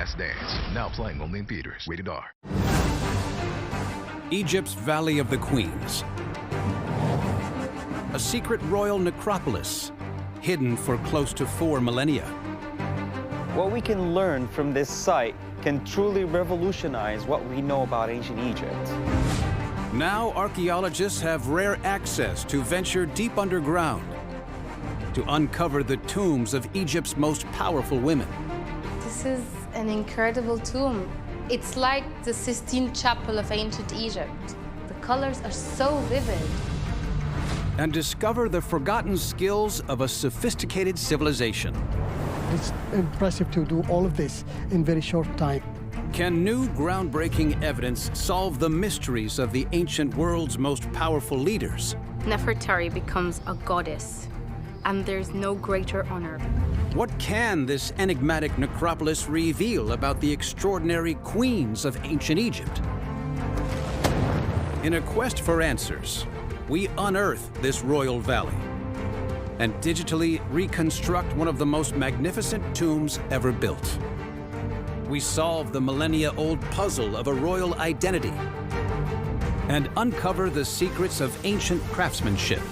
Last Dance, now playing only in theaters. Rated R. Egypt's Valley of the Queens. A secret royal necropolis, hidden for close to 4 millennia. What we can learn from this site can truly revolutionize what we know about ancient Egypt. Now archaeologists have rare access to venture deep underground to uncover the tombs of Egypt's most powerful women. This is an incredible tomb. It's like the Sistine Chapel of ancient Egypt. The colors are so vivid. And discover the forgotten skills of a sophisticated civilization. It's impressive to do all of this in very short time. Can new groundbreaking evidence solve the mysteries of the ancient world's most powerful leaders? Nefertari becomes a goddess, and there's no greater honor. What can this enigmatic necropolis reveal about the extraordinary queens of ancient Egypt? In a quest for answers, we unearth this royal valley and digitally reconstruct one of the most magnificent tombs ever built. We solve the millennia-old puzzle of a royal identity and uncover the secrets of ancient craftsmanship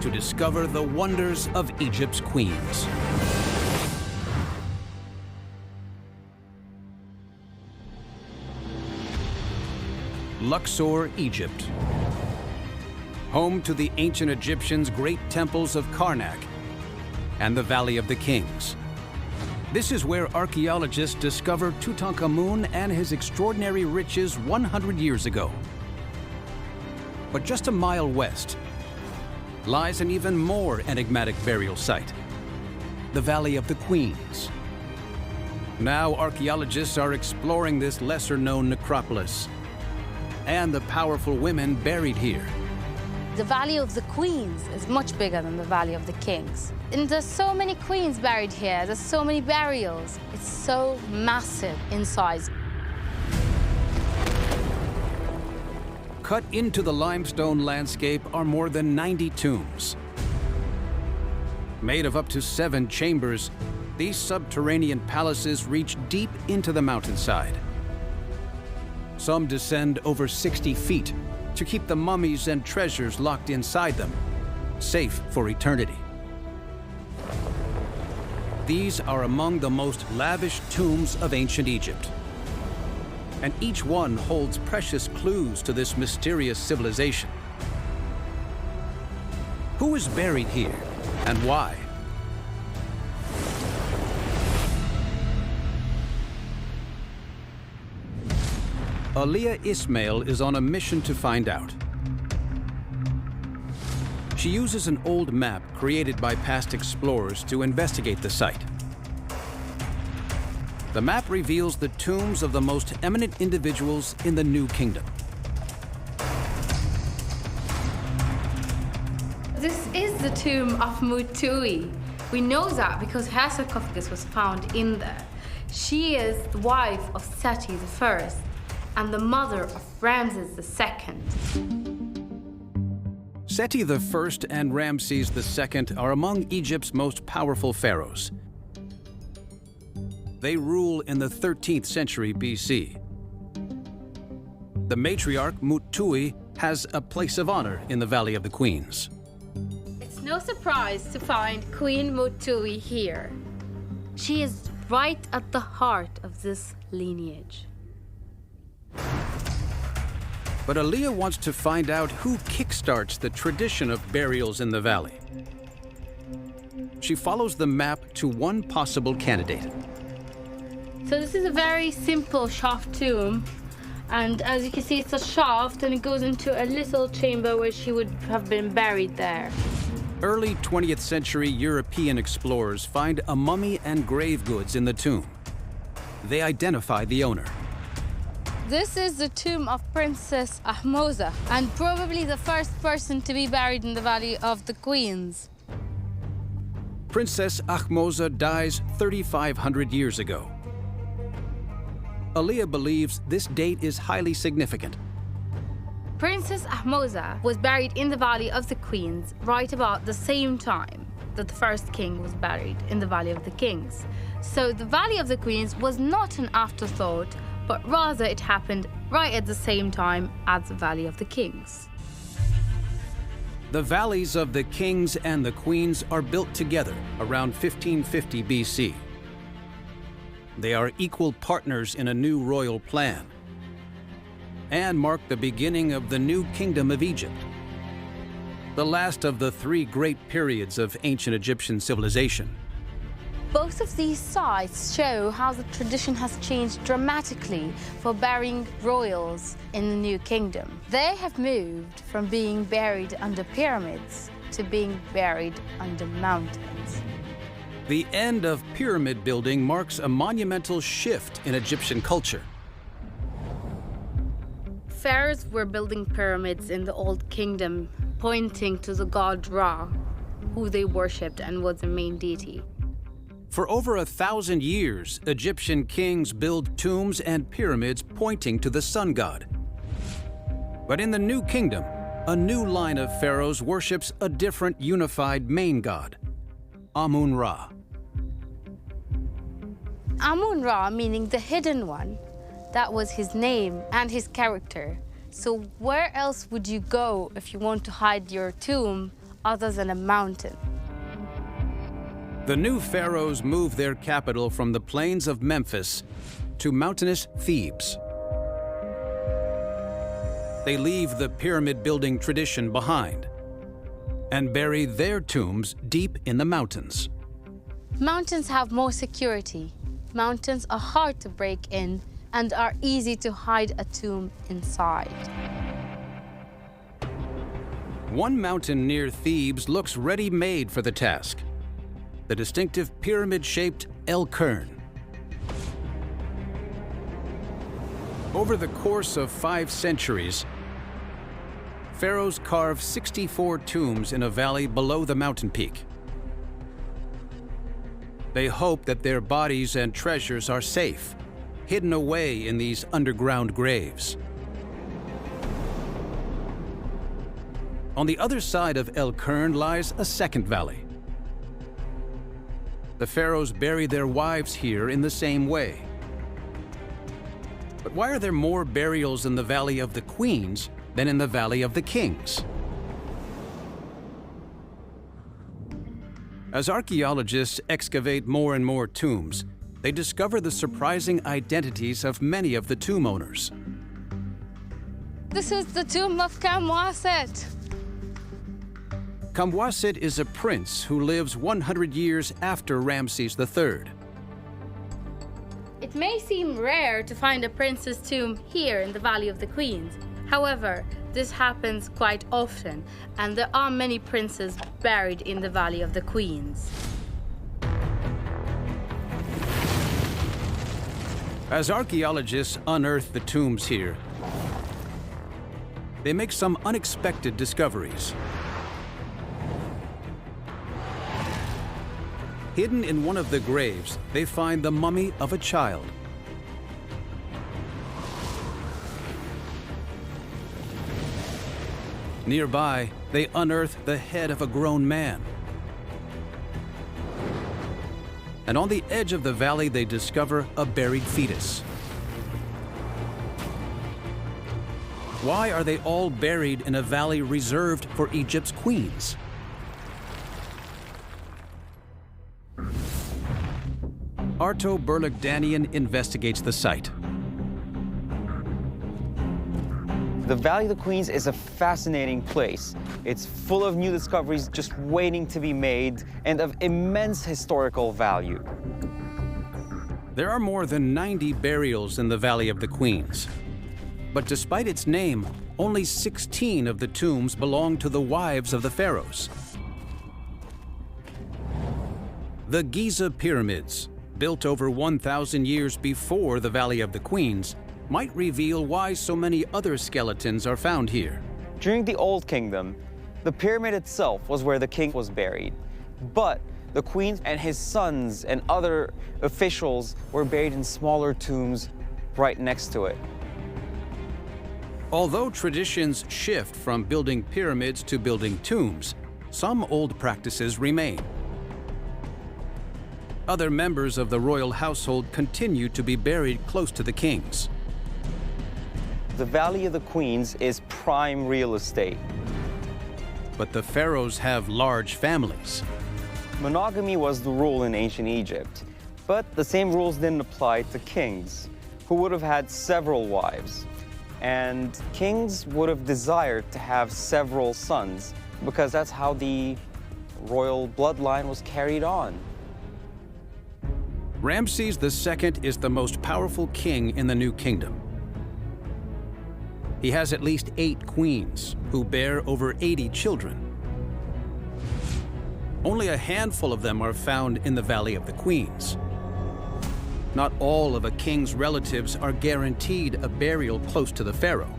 to discover the wonders of Egypt's queens. Luxor, Egypt. Home to the ancient Egyptians' great temples of Karnak and the Valley of the Kings. This is where archaeologists discovered Tutankhamun and his extraordinary riches 100 years ago. But just a mile west lies an even more enigmatic burial site, the Valley of the Queens. Now archaeologists are exploring this lesser-known necropolis and the powerful women buried here. The Valley of the Queens is much bigger than the Valley of the Kings. And there's so many queens buried here. There's so many burials. It's so massive in size. Cut into the limestone landscape are more than 90 tombs. Made of up to 7 chambers, these subterranean palaces reach deep into the mountainside. Some descend over 60 feet to keep the mummies and treasures locked inside them, safe for eternity. These are among the most lavish tombs of ancient Egypt, and each one holds precious clues to this mysterious civilization. Who is buried here, and why? Aliyah Ismail is on a mission to find out. She uses an old map created by past explorers to investigate the site. The map reveals the tombs of the most eminent individuals in the New Kingdom. This is the tomb of Mutui. We know that because her sarcophagus was found in there. She is the wife of Seti I and the mother of Ramses II. Seti I and Ramses II are among Egypt's most powerful pharaohs. They rule in the 13th century BC. The matriarch Mutui has a place of honor in the Valley of the Queens. It's no surprise to find Queen Mutui here. She is right at the heart of this lineage. But Aliyah wants to find out who kickstarts the tradition of burials in the valley. She follows the map to one possible candidate. So this is a very simple shaft tomb. And as you can see, it's a shaft and it goes into a little chamber where she would have been buried there. Early 20th century European explorers find a mummy and grave goods in the tomb. They identify the owner. This is the tomb of Princess Ahmoza, and probably the first person to be buried in the Valley of the Queens. Princess Ahmoza dies 3,500 years ago. Aliyah believes this date is highly significant. Princess Ahmoza was buried in the Valley of the Queens right about the same time. that the first king was buried in the Valley of the Kings. So the Valley of the Queens was not an afterthought, but rather it happened right at the same time as the Valley of the Kings. The valleys of the kings and the queens are built together around 1550 BC. They are equal partners in a new royal plan and mark the beginning of the new kingdom of Egypt, the last of the three great periods of ancient Egyptian civilization. Both of these sites show how the tradition has changed dramatically for burying royals in the New Kingdom. They have moved from being buried under pyramids to being buried under mountains. The end of pyramid building marks a monumental shift in Egyptian culture. Pharaohs were building pyramids in the Old Kingdom, pointing to the god Ra, who they worshipped and was their main deity. For over 1,000 years, Egyptian kings build tombs and pyramids pointing to the sun god. But in the New Kingdom, a new line of pharaohs worships a different unified main god, Amun-Ra. Amun-Ra, meaning the hidden one, that was his name and his character. So where else would you go if you want to hide your tomb other than a mountain? The new pharaohs moved their capital from the plains of Memphis to mountainous Thebes. They leave the pyramid-building tradition behind and bury their tombs deep in the mountains. Mountains have more security. Mountains are hard to break in and are easy to hide a tomb inside. One mountain near Thebes looks ready-made for the task: the distinctive pyramid-shaped El Kern. Over the course of 5 centuries, pharaohs carved 64 tombs in a valley below the mountain peak. They hope that their bodies and treasures are safe, hidden away in these underground graves. On the other side of El Kern lies a second valley. The pharaohs bury their wives here in the same way. But why are there more burials in the Valley of the Queens than in the Valley of the Kings? As archaeologists excavate more and more tombs, they discover the surprising identities of many of the tomb owners. This is the tomb of Kamwaset. Kamwaset is a prince who lives 100 years after Ramses III. It may seem rare to find a prince's tomb here in the Valley of the Queens. However, this happens quite often, and there are many princes buried in the Valley of the Queens. As archaeologists unearth the tombs here, they make some unexpected discoveries. Hidden in one of the graves, they find the mummy of a child. Nearby, they unearth the head of a grown man. And on the edge of the valley, they discover a buried fetus. Why are they all buried in a valley reserved for Egypt's queens? Arto Berlagdanian investigates the site. The Valley of the Queens is a fascinating place. It's full of new discoveries just waiting to be made and of immense historical value. There are more than 90 burials in the Valley of the Queens. But despite its name, only 16 of the tombs belong to the wives of the pharaohs. The Giza Pyramids, built over 1,000 years before the Valley of the Queens, might reveal why so many other skeletons are found here. During the Old Kingdom, the pyramid itself was where the king was buried. But the queen and his sons and other officials were buried in smaller tombs right next to it. Although traditions shift from building pyramids to building tombs, some old practices remain. Other members of the royal household continue to be buried close to the kings. The Valley of the Queens is prime real estate. But the pharaohs have large families. Monogamy was the rule in ancient Egypt, but the same rules didn't apply to kings, who would have had several wives. And kings would have desired to have several sons, because that's how the royal bloodline was carried on. Ramses II is the most powerful king in the New Kingdom. He has at least 8 queens, who bear over 80 children. Only a handful of them are found in the Valley of the Queens. Not all of a king's relatives are guaranteed a burial close to the pharaoh.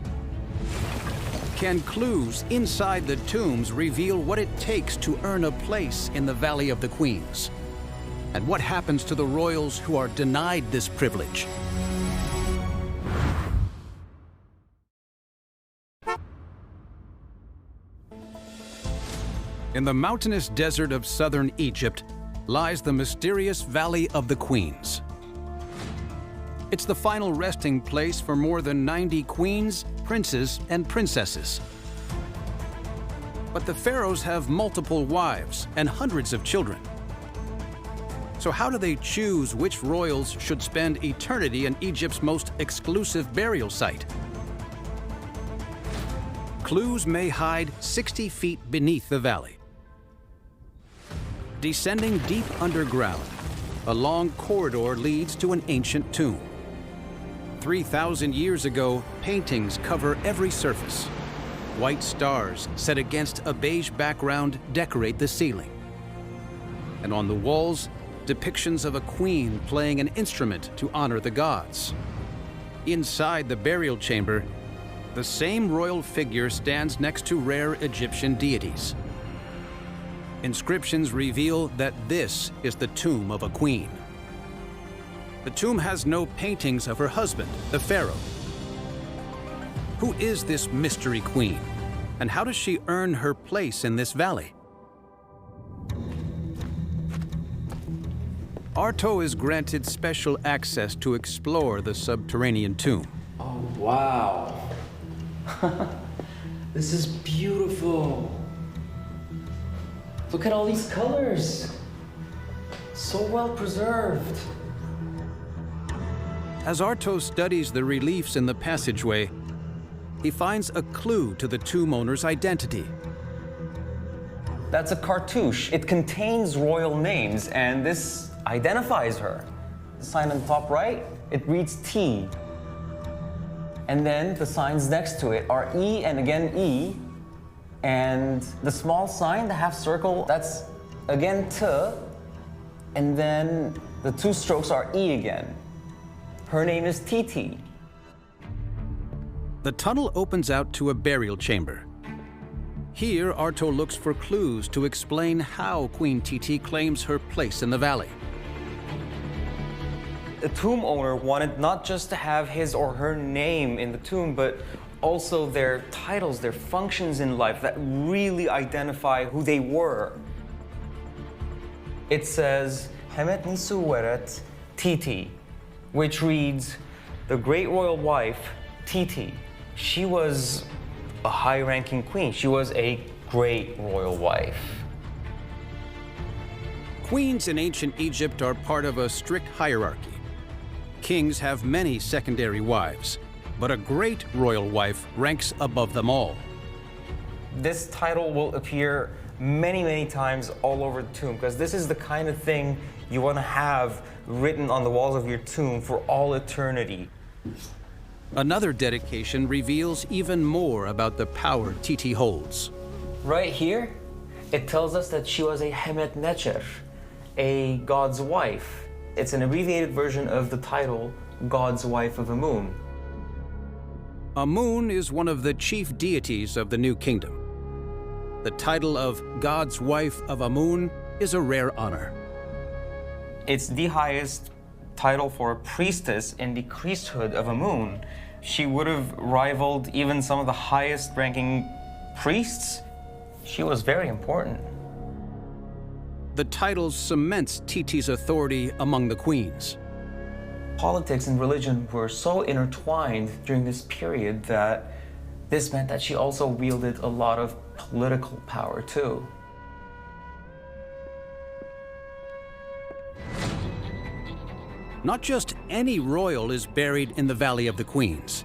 Can clues inside the tombs reveal what it takes to earn a place in the Valley of the Queens? And what happens to the royals who are denied this privilege? In the mountainous desert of southern Egypt lies the mysterious Valley of the Queens. It's the final resting place for more than 90 queens, princes, and princesses. But the pharaohs have multiple wives and hundreds of children. So how do they choose which royals should spend eternity in Egypt's most exclusive burial site? Clues may hide 60 feet beneath the valley. Descending deep underground, a long corridor leads to an ancient tomb. 3,000 years ago, paintings cover every surface. White stars set against a beige background decorate the ceiling. And on the walls, depictions of a queen playing an instrument to honor the gods. Inside the burial chamber, the same royal figure stands next to rare Egyptian deities. Inscriptions reveal that this is the tomb of a queen. The tomb has no paintings of her husband, the pharaoh. Who is this mystery queen, and how does she earn her place in this valley? Arto is granted special access to explore the subterranean tomb. Oh, wow. This is beautiful. Look at all these colors. So well preserved. As Arto studies the reliefs in the passageway, he finds a clue to the tomb owner's identity. That's a cartouche. It contains royal names, and this identifies her. The sign on the top right, it reads T. And then the signs next to it are E and again E. And the small sign, the half circle, that's again T. And then the 2 strokes are E again. Her name is Titi. The tunnel opens out to a burial chamber. Here, Arto looks for clues to explain how Queen Titi claims her place in the valley. The tomb owner wanted not just to have his or her name in the tomb, but also their titles, their functions in life that really identify who they were. It says, Hemet Nisu Weret Titi, which reads, the great royal wife, Titi. She was a high-ranking queen. She was a great royal wife. Queens in ancient Egypt are part of a strict hierarchy. Kings have many secondary wives, but a great royal wife ranks above them all. This title will appear many, many times all over the tomb, because this is the kind of thing you want to have written on the walls of your tomb for all eternity. Another dedication reveals even more about the power Titi holds. Right here, it tells us that she was a Hemet Necher, a god's wife. It's an abbreviated version of the title, God's Wife of Amun. Amun is one of the chief deities of the New Kingdom. The title of God's Wife of Amun is a rare honor. It's the highest title for a priestess in the priesthood of Amun. She would have rivaled even some of the highest ranking priests. She was very important. the title cements Titi's authority among the queens. Politics and religion were so intertwined during this period that this meant that she also wielded a lot of political power too. Not just any royal is buried in the Valley of the Queens.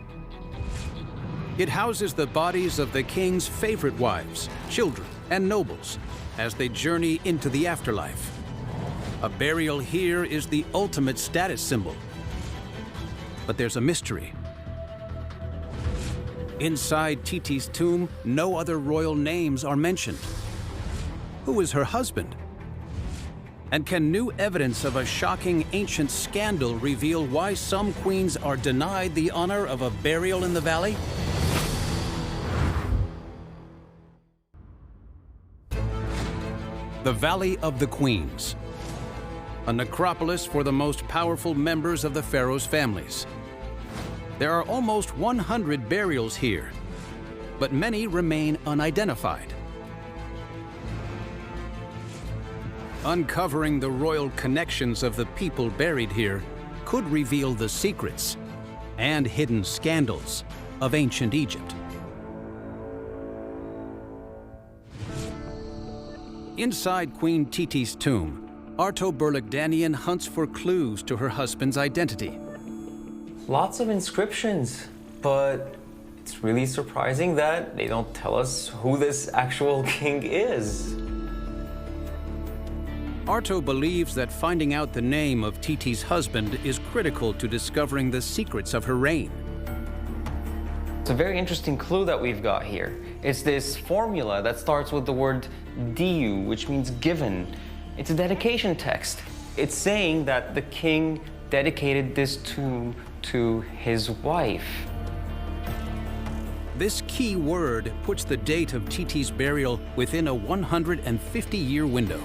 It houses the bodies of the king's favorite wives, children, and nobles as they journey into the afterlife. A burial here is the ultimate status symbol. But there's a mystery. Inside Titi's tomb, no other royal names are mentioned. Who is her husband? And can new evidence of a shocking ancient scandal reveal why some queens are denied the honor of a burial in the valley? The Valley of the Queens, a necropolis for the most powerful members of the pharaoh's families. There are almost 100 burials here, but many remain unidentified. Uncovering the royal connections of the people buried here could reveal the secrets and hidden scandals of ancient Egypt. Inside Queen Titi's tomb, Arto Berlekdanian hunts for clues to her husband's identity. Lots of inscriptions, but it's really surprising that they don't tell us who this actual king is. Arto believes that finding out the name of Titi's husband is critical to discovering the secrets of her reign. It's a very interesting clue that we've got here. It's this formula that starts with the word diu, which means given. It's a dedication text. It's saying that the king dedicated this tomb to his wife. This key word puts the date of Titi's burial within a 150-year window.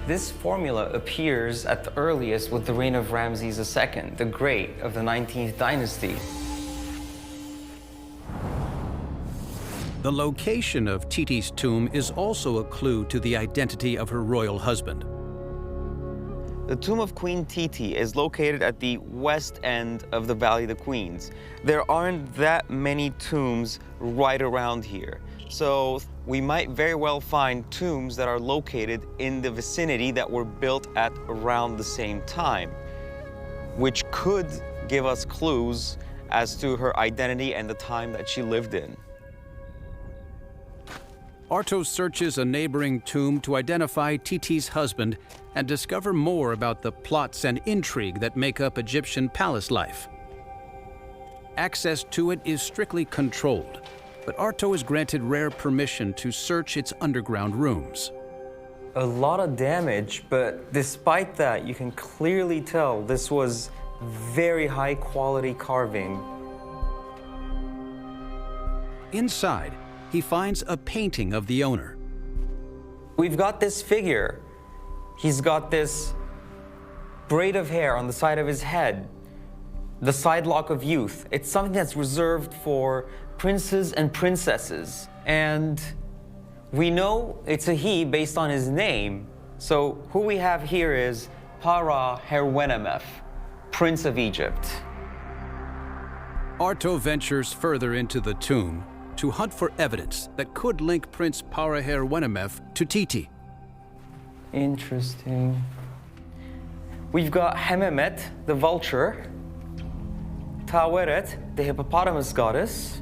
This formula appears at the earliest with the reign of Ramses II, the Great of the 19th dynasty. The location of Titi's tomb is also a clue to the identity of her royal husband. The tomb of Queen Titi is located at the west end of the Valley of the Queens. There aren't that many tombs right around here. So we might very well find tombs that are located in the vicinity that were built at around the same time, which could give us clues as to her identity and the time that she lived in. Arto searches a neighboring tomb to identify Titi's husband and discover more about the plots and intrigue that make up Egyptian palace life. Access to it is strictly controlled, but Arto is granted rare permission to search its underground rooms. A lot of damage, but despite that, you can clearly tell this was very high quality carving. Inside, he finds a painting of the owner. We've got this figure. He's got this braid of hair on the side of his head, the side lock of youth. It's something that's reserved for princes and princesses. And we know it's a he based on his name. So who we have here is Para-Herwenemef, Prince of Egypt. Arto ventures further into the tomb to hunt for evidence that could link Prince Para-Herwenemef to Titi. Interesting. We've got Hememet, the vulture, Taweret, the hippopotamus goddess,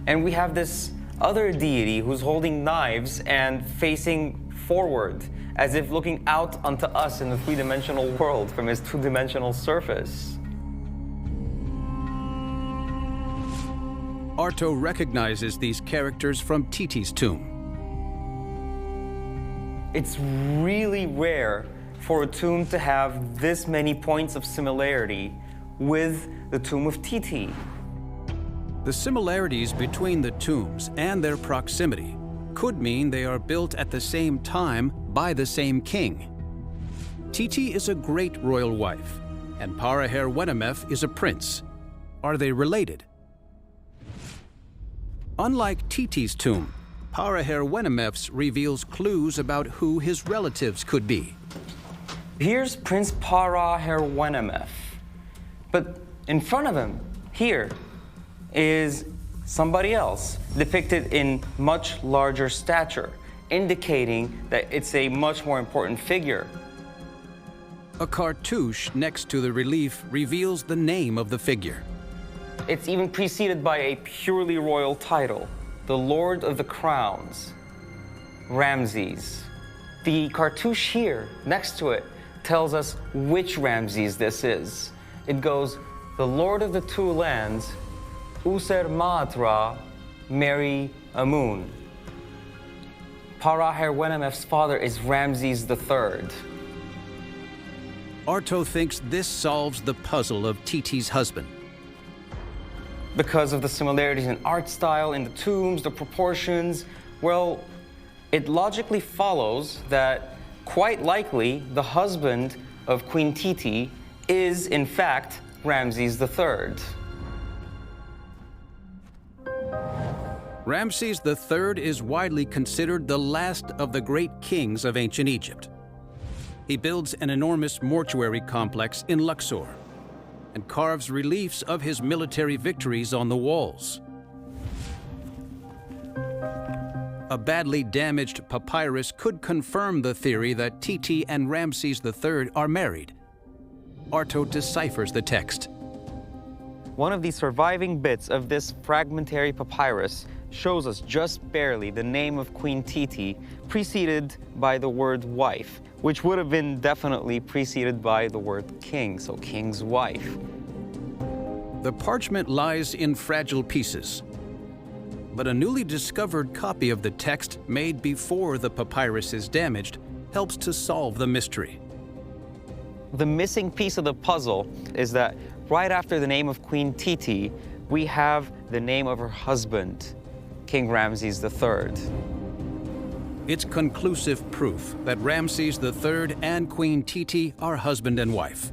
and we have this other deity who's holding knives and facing forward, as if looking out onto us in the three-dimensional world from his two-dimensional surface. Arto recognizes these characters from Titi's tomb. It's really rare for a tomb to have this many points of similarity with the tomb of Titi. The similarities between the tombs and their proximity could mean they are built at the same time by the same king. Titi is a great royal wife, and Para-Herwenemef is a prince. Are they related? Unlike Titi's tomb, Paraherwenemefs reveals clues about who his relatives could be. Here's Prince Paraherwenemef. But in front of him, here, is somebody else, depicted in much larger stature, indicating that it's a much more important figure. A cartouche next to the relief reveals the name of the figure. It's even preceded by a purely royal title, the Lord of the Crowns, Ramses. The cartouche here, next to it, tells us which Ramses this is. It goes, the Lord of the Two Lands, User Maatra, Meri Amun. Paraherwenemef's father is Ramses III. Arto thinks this solves the puzzle of Titi's husband. Because of the similarities in art style, in the tombs, the proportions, well, it logically follows that quite likely the husband of Queen Titi is, in fact, Ramses III. Ramses III is widely considered the last of the great kings of ancient Egypt. He builds an enormous mortuary complex in Luxor and carves reliefs of his military victories on the walls. A badly damaged papyrus could confirm the theory that Titi and Ramses III are married. Arto deciphers the text. One of the surviving bits of this fragmentary papyrus shows us just barely the name of Queen Titi, preceded by the word wife, which would have been definitely preceded by the word king, so king's wife. The parchment lies in fragile pieces, but a newly discovered copy of the text made before the papyrus is damaged helps to solve the mystery. The missing piece of the puzzle is that right after the name of Queen Titi, we have the name of her husband, King Ramses III. It's conclusive proof that Ramses III and Queen Titi are husband and wife.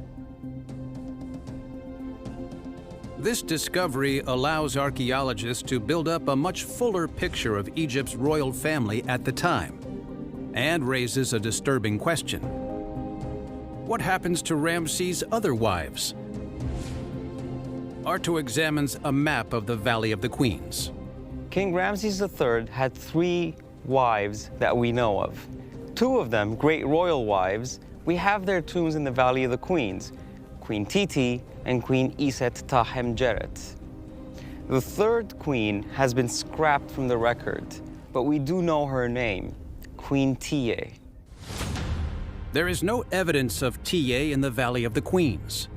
This discovery allows archaeologists to build up a much fuller picture of Egypt's royal family at the time, and raises a disturbing question. What happens to Ramses' other wives? Arto examines a map of the Valley of the Queens. King Ramses III had 3 wives that we know of. 2 of them, great royal wives, we have their tombs in the Valley of the Queens, Queen Titi and Queen Iset Tahemjeret. The 3rd queen has been scrapped from the record, but we do know her name, Queen Tiye. There is no evidence of Tiye in the Valley of the Queens.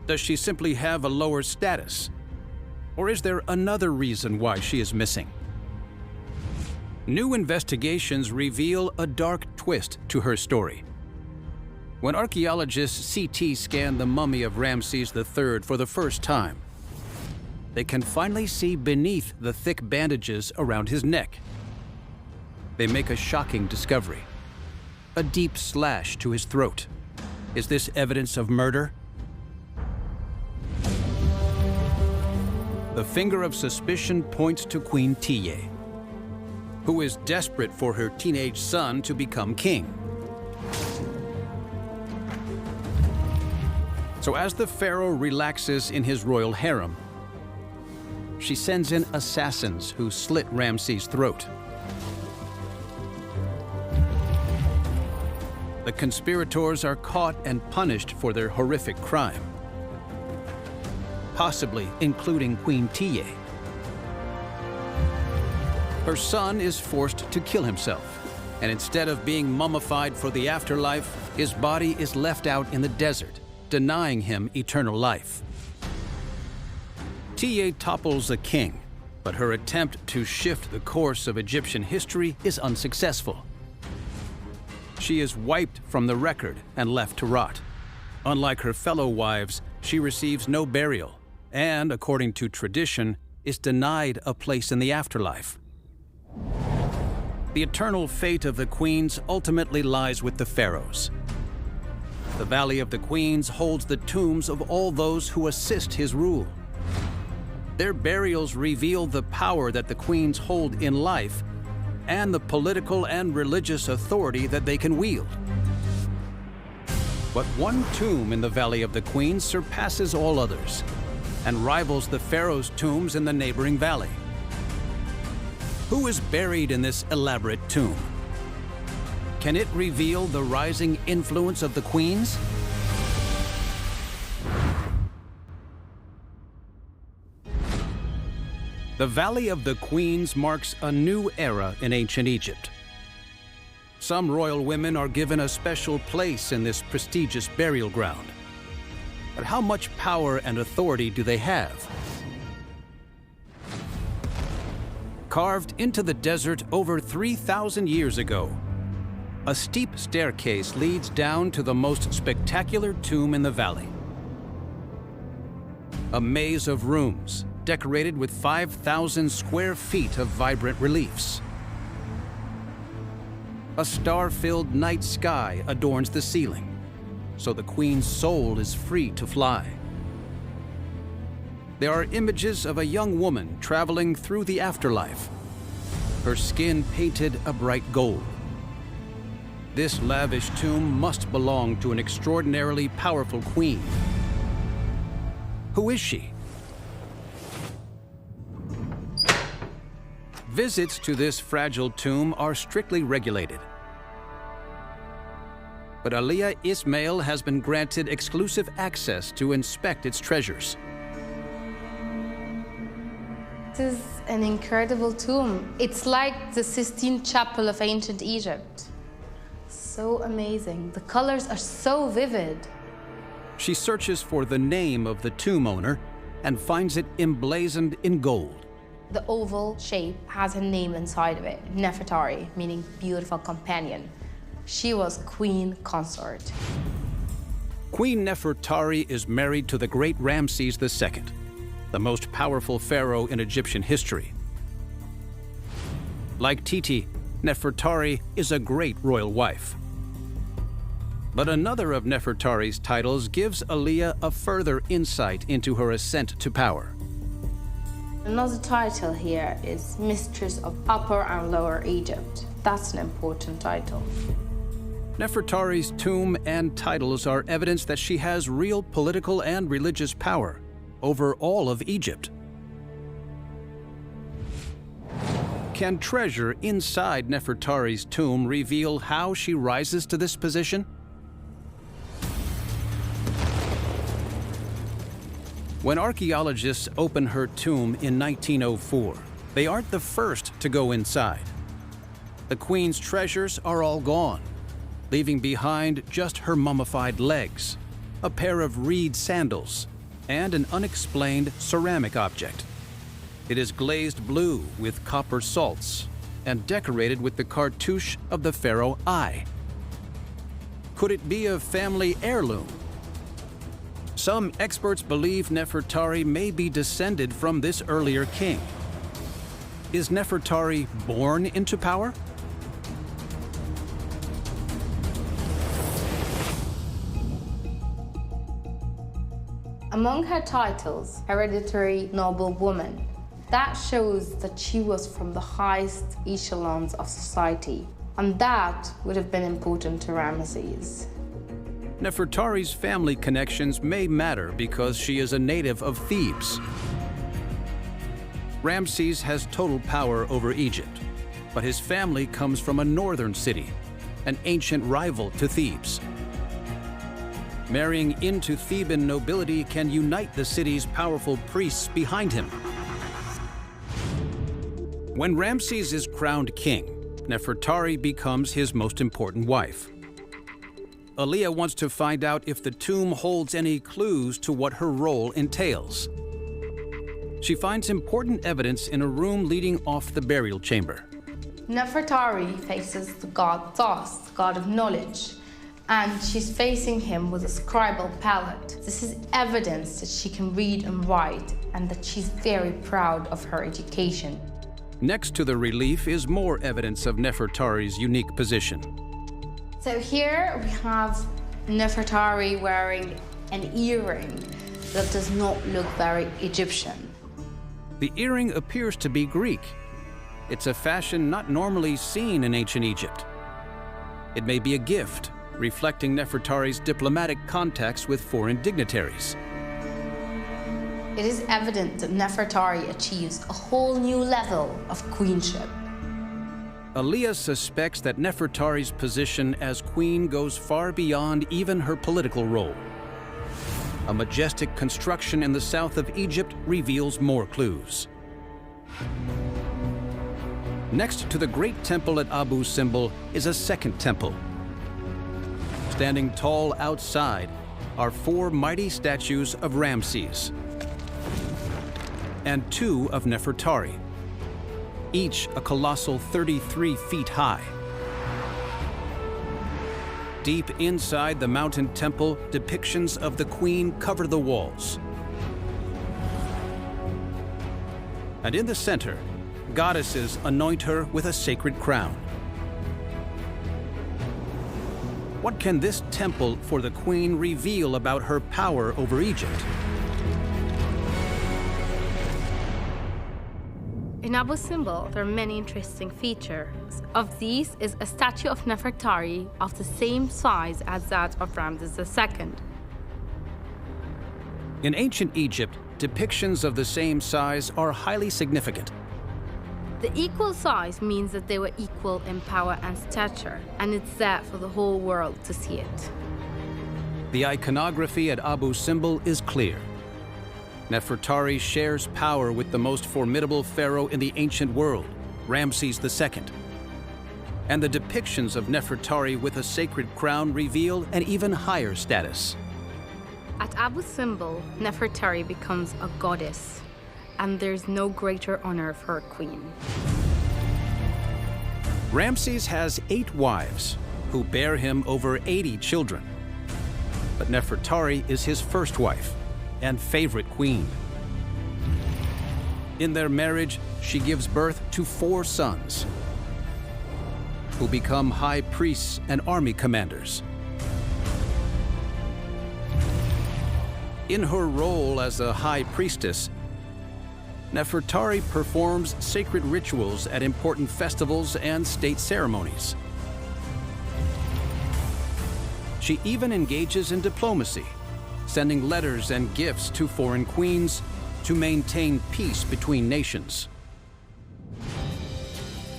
Does she simply have a lower status? Or is there another reason why she is missing? New investigations reveal a dark twist to her story. When archaeologists CT scan the mummy of Ramses III for the first time, they can finally see beneath the thick bandages around his neck. They make a shocking discovery: a deep slash to his throat. Is this evidence of murder? The finger of suspicion points to Queen Tiye, who is desperate for her teenage son to become king. So as the pharaoh relaxes in his royal harem, she sends in assassins who slit Ramses' throat. The conspirators are caught and punished for their horrific crime, possibly including Queen Tiye. Her son is forced to kill himself, and instead of being mummified for the afterlife, his body is left out in the desert, denying him eternal life. Tiye topples a king, but her attempt to shift the course of Egyptian history is unsuccessful. She is wiped from the record and left to rot. Unlike her fellow wives, she receives no burial and, according to tradition, is denied a place in the afterlife. The eternal fate of the queens ultimately lies with the pharaohs. The Valley of the Queens holds the tombs of all those who assist his rule. Their burials reveal the power that the queens hold in life and the political and religious authority that they can wield. But one tomb in the Valley of the Queens surpasses all others and rivals the pharaoh's tombs in the neighboring valley. Who is buried in this elaborate tomb? Can it reveal the rising influence of the queens? The Valley of the Queens marks a new era in ancient Egypt. Some royal women are given a special place in this prestigious burial ground. But how much power and authority do they have? Carved into the desert over 3,000 years ago, a steep staircase leads down to the most spectacular tomb in the valley. A maze of rooms decorated with 5,000 square feet of vibrant reliefs. A star-filled night sky adorns the ceiling, so the queen's soul is free to fly. There are images of a young woman traveling through the afterlife, her skin painted a bright gold. This lavish tomb must belong to an extraordinarily powerful queen. Who is she? Visits to this fragile tomb are strictly regulated. But Aliyah Ismail has been granted exclusive access to inspect its treasures. This is an incredible tomb. It's like the Sistine Chapel of ancient Egypt. So amazing. The colors are so vivid. She searches for the name of the tomb owner and finds it emblazoned in gold. The oval shape has a name inside of it, Nefertari, meaning beautiful companion. She was queen consort. Queen Nefertari is married to the great Ramses II, the most powerful pharaoh in Egyptian history. Like Titi, Nefertari is a great royal wife. But another of Nefertari's titles gives Aliyah a further insight into her ascent to power. Another title here is Mistress of Upper and Lower Egypt. That's an important title. Nefertari's tomb and titles are evidence that she has real political and religious power over all of Egypt. Can treasure inside Nefertari's tomb reveal how she rises to this position? When archaeologists open her tomb in 1904, they aren't the first to go inside. The queen's treasures are all gone, leaving behind just her mummified legs, a pair of reed sandals, and an unexplained ceramic object. It is glazed blue with copper salts and decorated with the cartouche of the pharaoh Ai. Could it be a family heirloom? Some experts believe Nefertari may be descended from this earlier king. Is Nefertari born into power? Among her titles, hereditary noblewoman. That shows that she was from the highest echelons of society, and that would have been important to Ramesses. Nefertari's family connections may matter because she is a native of Thebes. Ramses has total power over Egypt, but his family comes from a northern city, an ancient rival to Thebes. Marrying into Theban nobility can unite the city's powerful priests behind him. When Ramses is crowned king, Nefertari becomes his most important wife. Aliyah wants to find out if the tomb holds any clues to what her role entails. She finds important evidence in a room leading off the burial chamber. Nefertari faces the god Thoth, the god of knowledge, and she's facing him with a scribal palette. This is evidence that she can read and write, and that she's very proud of her education. Next to the relief is more evidence of Nefertari's unique position. So here we have Nefertari wearing an earring that does not look very Egyptian. The earring appears to be Greek, It's a fashion not normally seen in ancient Egypt. It may be a gift, reflecting Nefertari's diplomatic contacts with foreign dignitaries. It is evident that Nefertari achieves a whole new level of queenship. Aliyah suspects that Nefertari's position as queen goes far beyond even her political role. A majestic construction in the south of Egypt reveals more clues. Next to the great temple at Abu Simbel is a second temple. Standing tall outside are 4 mighty statues of Ramses and 2 of Nefertari, each a colossal 33 feet high. Deep inside the mountain temple, depictions of the queen cover the walls. And in the center, goddesses anoint her with a sacred crown. What can this temple for the queen reveal about her power over Egypt? In Abu Simbel, there are many interesting features. Of these is a statue of Nefertari of the same size as that of Ramses II. In ancient Egypt, depictions of the same size are highly significant. The equal size means that they were equal in power and stature, and it's there for the whole world to see it. The iconography at Abu Simbel is clear. Nefertari shares power with the most formidable pharaoh in the ancient world, Ramses II. And the depictions of Nefertari with a sacred crown reveal an even higher status. At Abu Simbel, Nefertari becomes a goddess, and there's no greater honor for a queen. Ramses has 8 wives, who bear him over 80 children. But Nefertari is his first wife and favorite queen. In their marriage, she gives birth to 4 sons, who become high priests and army commanders. In her role as a high priestess, Nefertari performs sacred rituals at important festivals and state ceremonies. She even engages in diplomacy, sending letters and gifts to foreign queens to maintain peace between nations.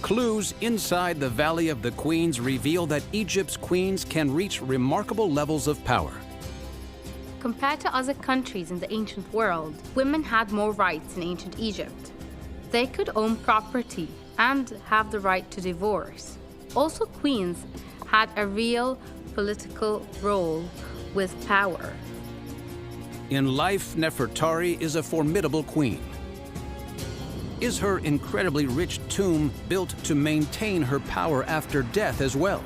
Clues inside the Valley of the Queens reveal that Egypt's queens can reach remarkable levels of power. Compared to other countries in the ancient world, women had more rights in ancient Egypt. They could own property and have the right to divorce. Also, queens had a real political role with power. In life, Nefertari is a formidable queen. Is her incredibly rich tomb built to maintain her power after death as well?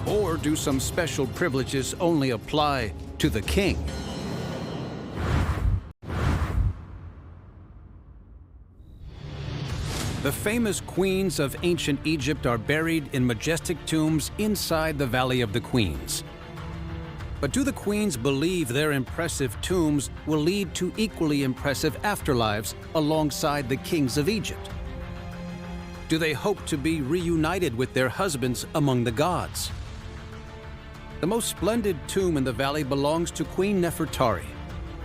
Or do some special privileges only apply to the king? The famous queens of ancient Egypt are buried in majestic tombs inside the Valley of the Queens. But do the queens believe their impressive tombs will lead to equally impressive afterlives alongside the kings of Egypt? Do they hope to be reunited with their husbands among the gods? The most splendid tomb in the valley belongs to Queen Nefertari,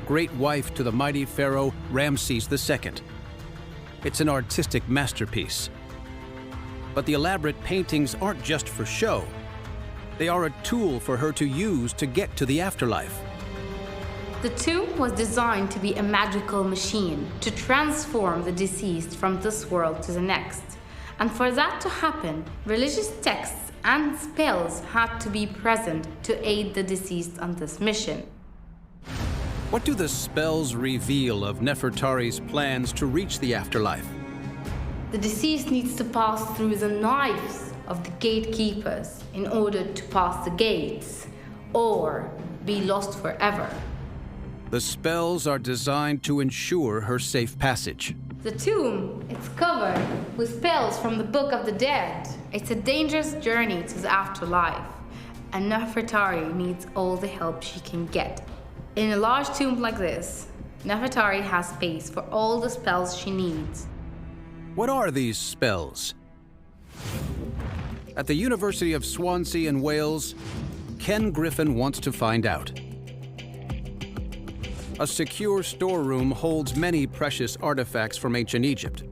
great wife to the mighty pharaoh Ramses II. It's an artistic masterpiece. But the elaborate paintings aren't just for show. They are a tool for her to use to get to the afterlife. The tomb was designed to be a magical machine to transform the deceased from this world to the next. And for that to happen, religious texts and spells had to be present to aid the deceased on this mission. What do the spells reveal of Nefertari's plans to reach the afterlife? The deceased needs to pass through the knives of the gatekeepers in order to pass the gates, or be lost forever. The spells are designed to ensure her safe passage. The tomb, it's covered with spells from the Book of the Dead. It's a dangerous journey to the afterlife, and Nefertari needs all the help she can get. In a large tomb like this, Nefertari has space for all the spells she needs. What are these spells? At the University of Swansea in Wales, Ken Griffin wants to find out. A secure storeroom holds many precious artifacts from ancient Egypt,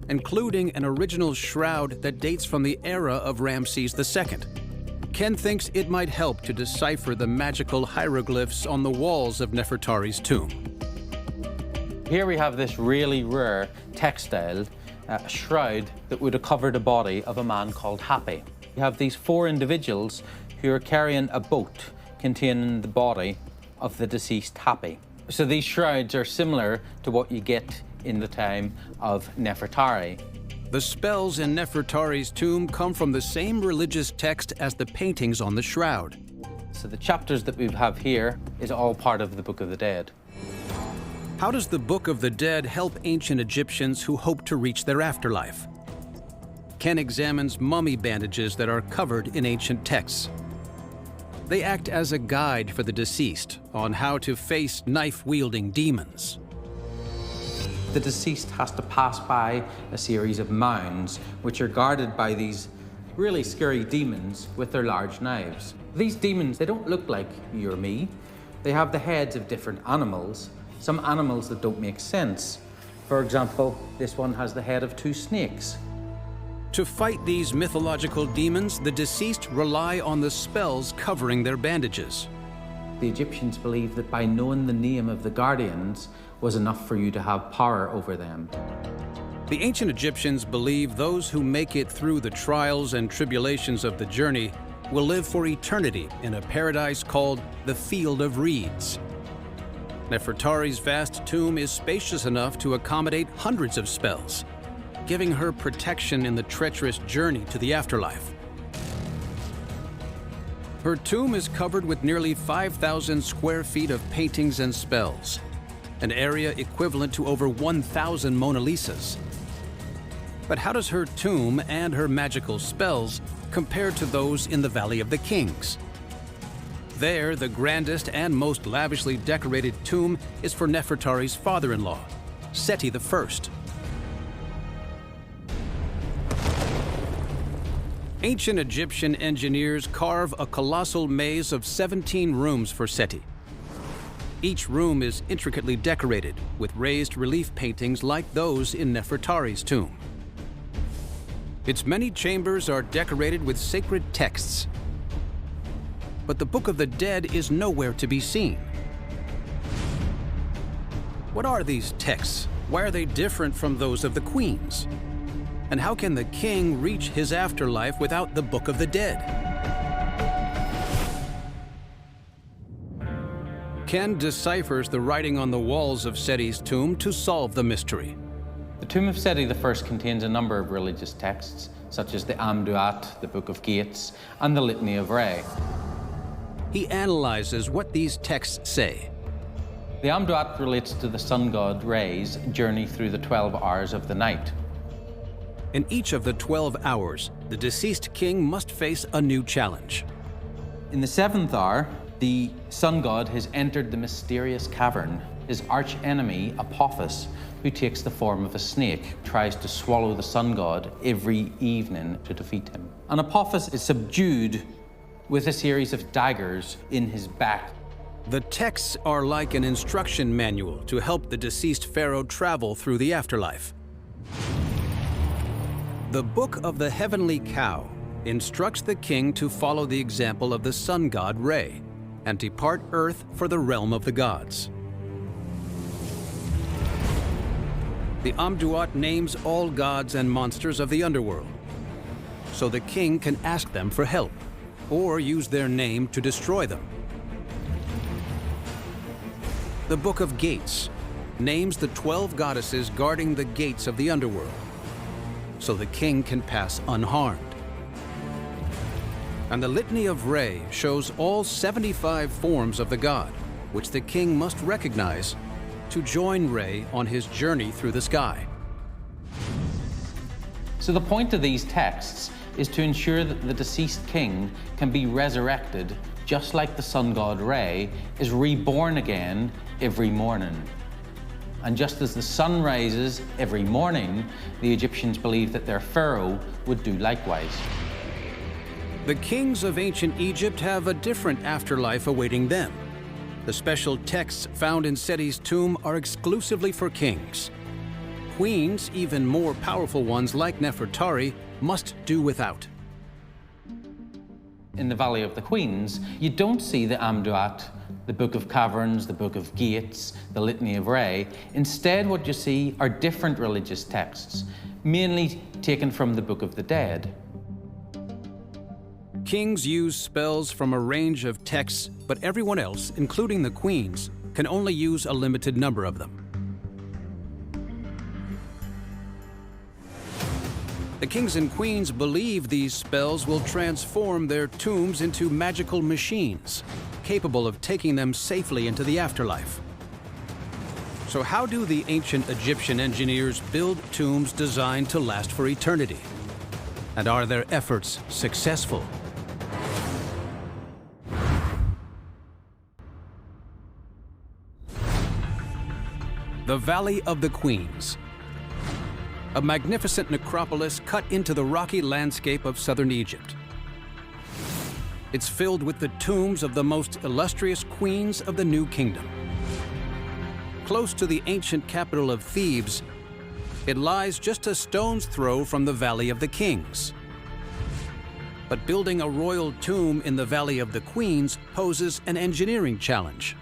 including an original shroud that dates from the era of Ramses II. Ken thinks it might help to decipher the magical hieroglyphs on the walls of Nefertari's tomb. Here we have this really rare textile shroud that would have covered the body of a man called Hapi. You have these 4 individuals who are carrying a boat containing the body of the deceased Hapi. So these shrouds are similar to what you get in the time of Nefertari. The spells in Nefertari's tomb come from the same religious text as the paintings on the shroud. So the chapters that we have here is all part of the Book of the Dead. How does the Book of the Dead help ancient Egyptians who hope to reach their afterlife? Ken examines mummy bandages that are covered in ancient texts. They act as a guide for the deceased on how to face knife-wielding demons. The deceased has to pass by a series of mounds which are guarded by these really scary demons with their large knives. These demons, they don't look like you or me. They have the heads of different animals, some animals that don't make sense. For example, this one has the head of 2 snakes. To fight these mythological demons, the deceased rely on the spells covering their bandages. The Egyptians believed that by knowing the name of the guardians was enough for you to have power over them. The ancient Egyptians believe those who make it through the trials and tribulations of the journey will live for eternity in a paradise called the Field of Reeds. Nefertari's vast tomb is spacious enough to accommodate hundreds of spells, giving her protection in the treacherous journey to the afterlife. Her tomb is covered with nearly 5,000 square feet of paintings and spells, an area equivalent to over 1,000 Mona Lisas. But how does her tomb and her magical spells compare to those in the Valley of the Kings? There, the grandest and most lavishly decorated tomb is for Nefertari's father-in-law, Seti I. Ancient Egyptian engineers carve a colossal maze of 17 rooms for Seti. Each room is intricately decorated with raised relief paintings like those in Nefertari's tomb. Its many chambers are decorated with sacred texts. But the Book of the Dead is nowhere to be seen. What are these texts? Why are they different from those of the queens? And how can the king reach his afterlife without the Book of the Dead? Ken deciphers the writing on the walls of Seti's tomb to solve the mystery. The tomb of Seti I contains a number of religious texts, such as the Amduat, the Book of Gates, and the Litany of Re. He analyzes what these texts say. The Amduat relates to the sun god Re's journey through the 12 hours of the night. In each of the 12 hours, the deceased king must face a new challenge. In the 7th hour, the sun god has entered the mysterious cavern. His arch-enemy, Apophis, who takes the form of a snake, tries to swallow the sun god every evening to defeat him. And Apophis is subdued with a series of daggers in his back. The texts are like an instruction manual to help the deceased pharaoh travel through the afterlife. The Book of the Heavenly Cow instructs the king to follow the example of the sun god Re and depart Earth for the realm of the gods. The Amduat names all gods and monsters of the underworld, so the king can ask them for help or use their name to destroy them. The Book of Gates names the 12 goddesses guarding the gates of the underworld, so the king can pass unharmed. And the Litany of Re shows all 75 forms of the god, which the king must recognize to join Re on his journey through the sky. So the point of these texts is to ensure that the deceased king can be resurrected just like the sun god Re is reborn again every morning. And just as the sun rises every morning, the Egyptians believed that their pharaoh would do likewise. The kings of ancient Egypt have a different afterlife awaiting them. The special texts found in Seti's tomb are exclusively for kings. Queens, even more powerful ones like Nefertari, must do without. In the Valley of the Queens, you don't see the Amduat, the Book of Caverns, the Book of Gates, the Litany of Re. Instead, what you see are different religious texts, mainly taken from the Book of the Dead. Kings use spells from a range of texts, but everyone else, including the queens, can only use a limited number of them. The kings and queens believe these spells will transform their tombs into magical machines, capable of taking them safely into the afterlife. So how do the ancient Egyptian engineers build tombs designed to last for eternity? And are their efforts successful? The Valley of the Queens. A magnificent necropolis cut into the rocky landscape of southern Egypt. It's filled with the tombs of the most illustrious queens of the New Kingdom. Close to the ancient capital of Thebes, it lies just a stone's throw from the Valley of the Kings. But building a royal tomb in the Valley of the Queens poses an engineering challenge.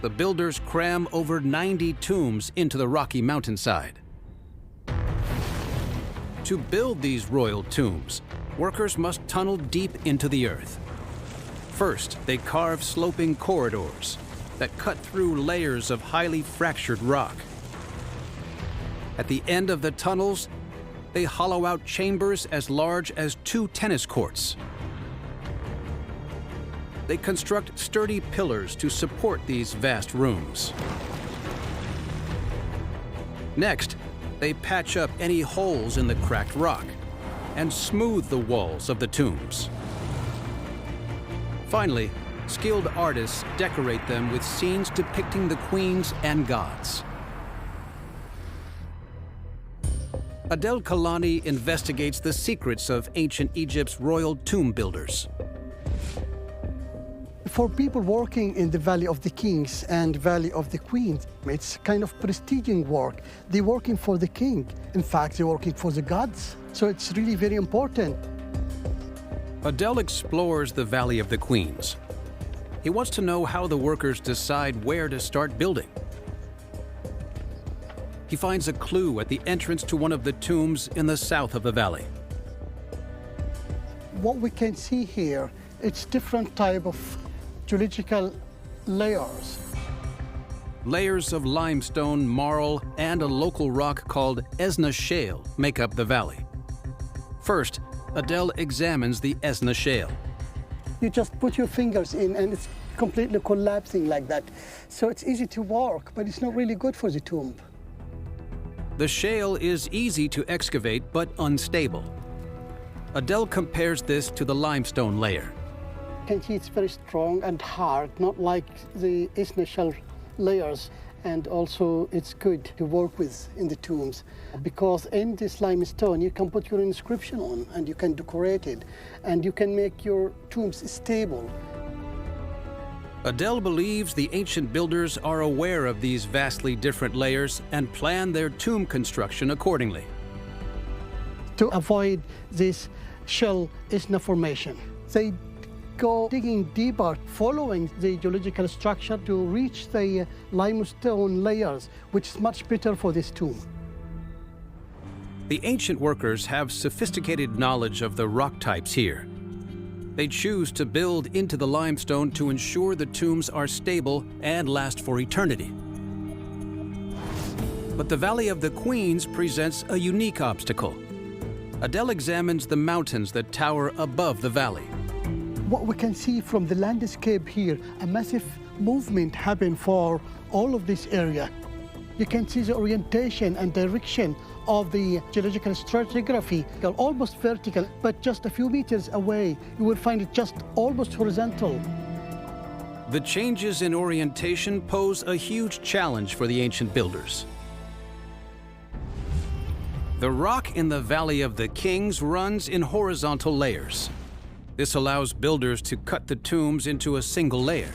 The builders cram over 90 tombs into the rocky mountainside. To build these royal tombs, workers must tunnel deep into the earth. First, they carve sloping corridors that cut through layers of highly fractured rock. At the end of the tunnels, they hollow out chambers as large as 2 tennis courts. They construct sturdy pillars to support these vast rooms. Next, they patch up any holes in the cracked rock and smooth the walls of the tombs. Finally, skilled artists decorate them with scenes depicting the queens and gods. Adel Kalani investigates the secrets of ancient Egypt's royal tomb builders. For people working in the Valley of the Kings and Valley of the Queens, it's kind of prestiging work. They're working for the king. In fact, they're working for the gods. So it's really very important. Adel explores the Valley of the Queens. He wants to know how the workers decide where to start building. He finds a clue at the entrance to one of the tombs in the south of the valley. What we can see here, it's different type of geological layers. Layers of limestone, marl, and a local rock called Esna Shale make up the valley. First, Adel examines the Esna Shale. You just put your fingers in and it's completely collapsing like that. So it's easy to work, but it's not really good for the tomb. The shale is easy to excavate but unstable. Adel compares this to the limestone layer. You can see it's very strong and hard, not like the Esna Shale layers. And also it's good to work with in the tombs because in this limestone you can put your inscription on and you can decorate it and you can make your tombs stable. Adel believes the ancient builders are aware of these vastly different layers and plan their tomb construction accordingly. To avoid this shell Esna formation, they go digging deeper, following the geological structure to reach the limestone layers, which is much better for this tomb. The ancient workers have sophisticated knowledge of the rock types here. They choose to build into the limestone to ensure the tombs are stable and last for eternity. But the Valley of the Queens presents a unique obstacle. Adel examines the mountains that tower above the valley. What we can see from the landscape here, a massive movement happened for all of this area. You can see the orientation and direction of the geological stratigraphy, almost vertical, but just a few meters away, you will find it just almost horizontal. The changes in orientation pose a huge challenge for the ancient builders. The rock in the Valley of the Kings runs in horizontal layers. This allows builders to cut the tombs into a single layer.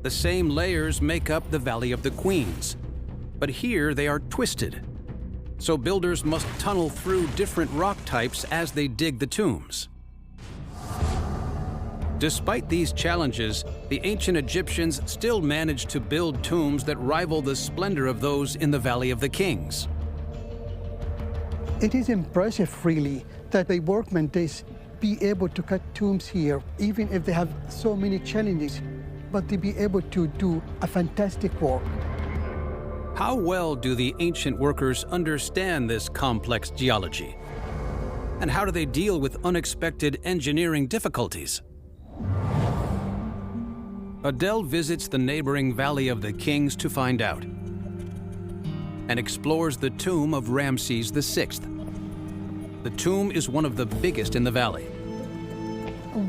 The same layers make up the Valley of the Queens, but here they are twisted. So builders must tunnel through different rock types as they dig the tombs. Despite these challenges, the ancient Egyptians still managed to build tombs that rival the splendor of those in the Valley of the Kings. It is impressive, really, that the workmen be able to cut tombs here, even if they have so many challenges, but they be able to do a fantastic work. How well do the ancient workers understand this complex geology? And how do they deal with unexpected engineering difficulties? Adele visits the neighboring Valley of the Kings to find out, and explores the tomb of Ramses VI. The tomb is one of the biggest in the valley.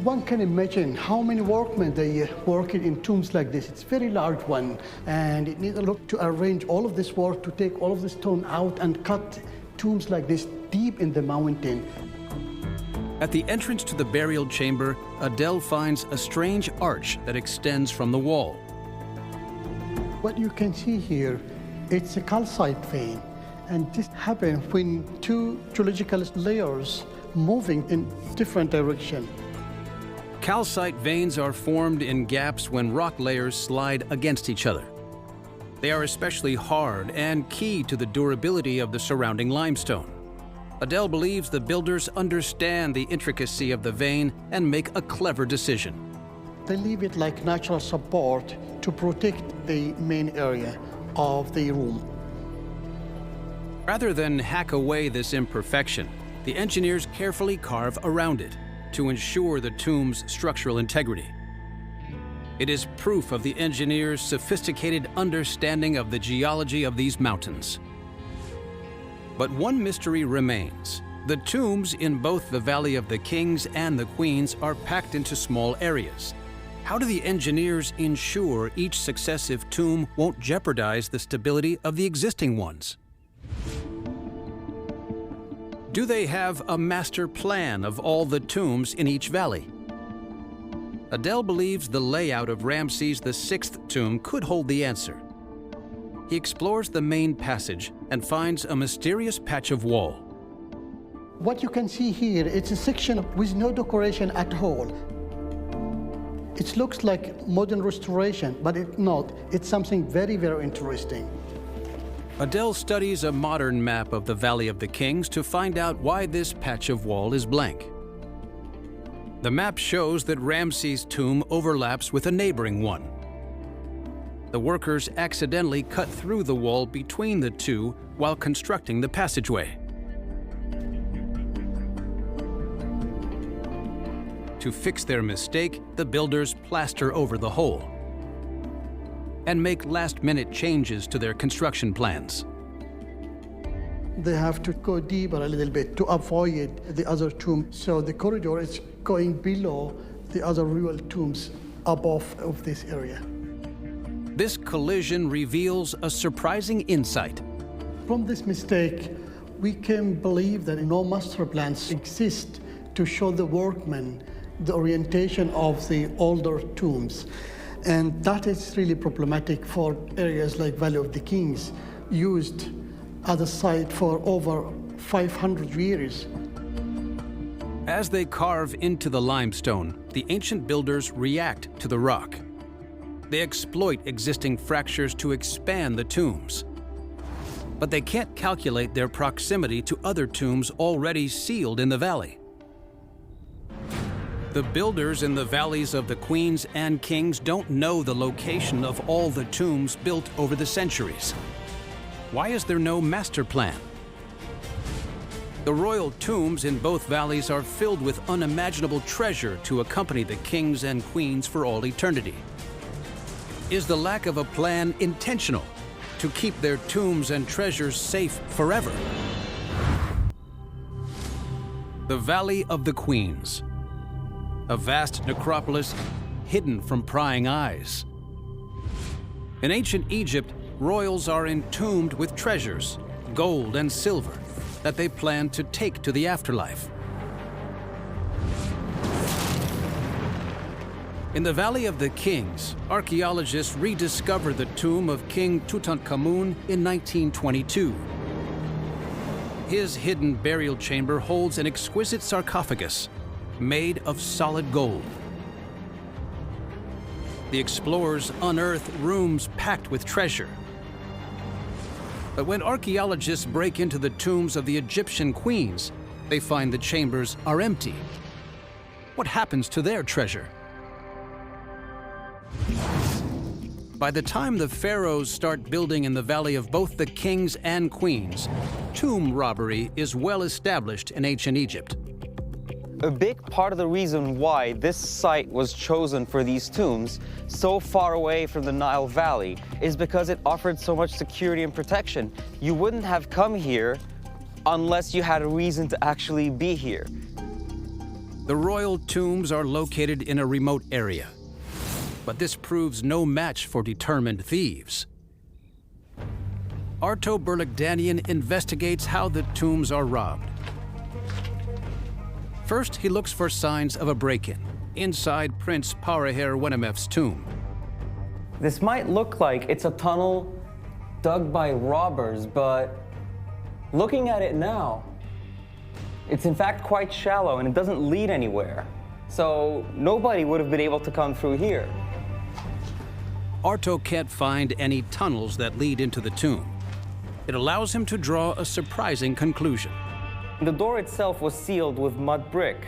One can imagine how many workmen they work in tombs like this. It's a very large one, and it needs a lot to arrange all of this work, to take all of the stone out and cut tombs like this deep in the mountain. At the entrance to the burial chamber, Adele finds a strange arch that extends from the wall. What you can see here, it's a calcite vein, and this happens when two geological layers moving in different directions. Calcite veins are formed in gaps when rock layers slide against each other. They are especially hard and key to the durability of the surrounding limestone. Adele believes the builders understand the intricacy of the vein and make a clever decision. They leave it like natural support to protect the main area of the room. Rather than hack away this imperfection, the engineers carefully carve around it to ensure the tomb's structural integrity. It is proof of the engineers' sophisticated understanding of the geology of these mountains. But one mystery remains. The tombs in both the Valley of the Kings and the Queens are packed into small areas. How do the engineers ensure each successive tomb won't jeopardize the stability of the existing ones? Do they have a master plan of all the tombs in each valley? Adele believes the layout of Ramses VI tomb could hold the answer. He explores the main passage and finds a mysterious patch of wall. What you can see here, it's a section with no decoration at all. It looks like modern restoration, but it's not. It's something very, very interesting. Adele studies a modern map of the Valley of the Kings to find out why this patch of wall is blank. The map shows that Ramses' tomb overlaps with a neighboring one. The workers accidentally cut through the wall between the two while constructing the passageway. To fix their mistake, the builders plaster over the hole and make last-minute changes to their construction plans. They have to go deeper a little bit to avoid the other tomb. So the corridor is going below the other real tombs above of this area. This collision reveals a surprising insight. From this mistake, we can believe that no master plans exist to show the workmen the orientation of the older tombs. And that is really problematic for areas like Valley of the Kings, used as a site for over 500 years. As they carve into the limestone, the ancient builders react to the rock. They exploit existing fractures to expand the tombs. But they can't calculate their proximity to other tombs already sealed in the valley. The builders in the valleys of the Queens and Kings don't know the location of all the tombs built over the centuries. Why is there no master plan? The royal tombs in both valleys are filled with unimaginable treasure to accompany the kings and queens for all eternity. Is the lack of a plan intentional to keep their tombs and treasures safe forever? The Valley of the Queens. a vast necropolis hidden from prying eyes. In ancient Egypt, royals are entombed with treasures, gold and silver, that they plan to take to the afterlife. In the Valley of the Kings, archaeologists rediscovered the tomb of King Tutankhamun in 1922. His hidden burial chamber holds an exquisite sarcophagus made of solid gold. The explorers unearth rooms packed with treasure. But when archaeologists break into the tombs of the Egyptian queens, they find the chambers are empty. What happens to their treasure? By the time the pharaohs start building in the Valley of both the Kings and Queens, tomb robbery is well established in ancient Egypt. A big part of the reason why this site was chosen for these tombs, so far away from the Nile Valley, is because it offered so much security and protection. You wouldn't have come here unless you had a reason to actually be here. The royal tombs are located in a remote area, but this proves no match for determined thieves. Arto Berlikdanian investigates how the tombs are robbed. First, he looks for signs of a break-in inside Prince Pareher-Wenemef's tomb. This might look like it's a tunnel dug by robbers, but looking at it now, it's in fact quite shallow and it doesn't lead anywhere. So nobody would have been able to come through here. Arto can't find any tunnels that lead into the tomb. It allows him to draw a surprising conclusion. The door itself was sealed with mud brick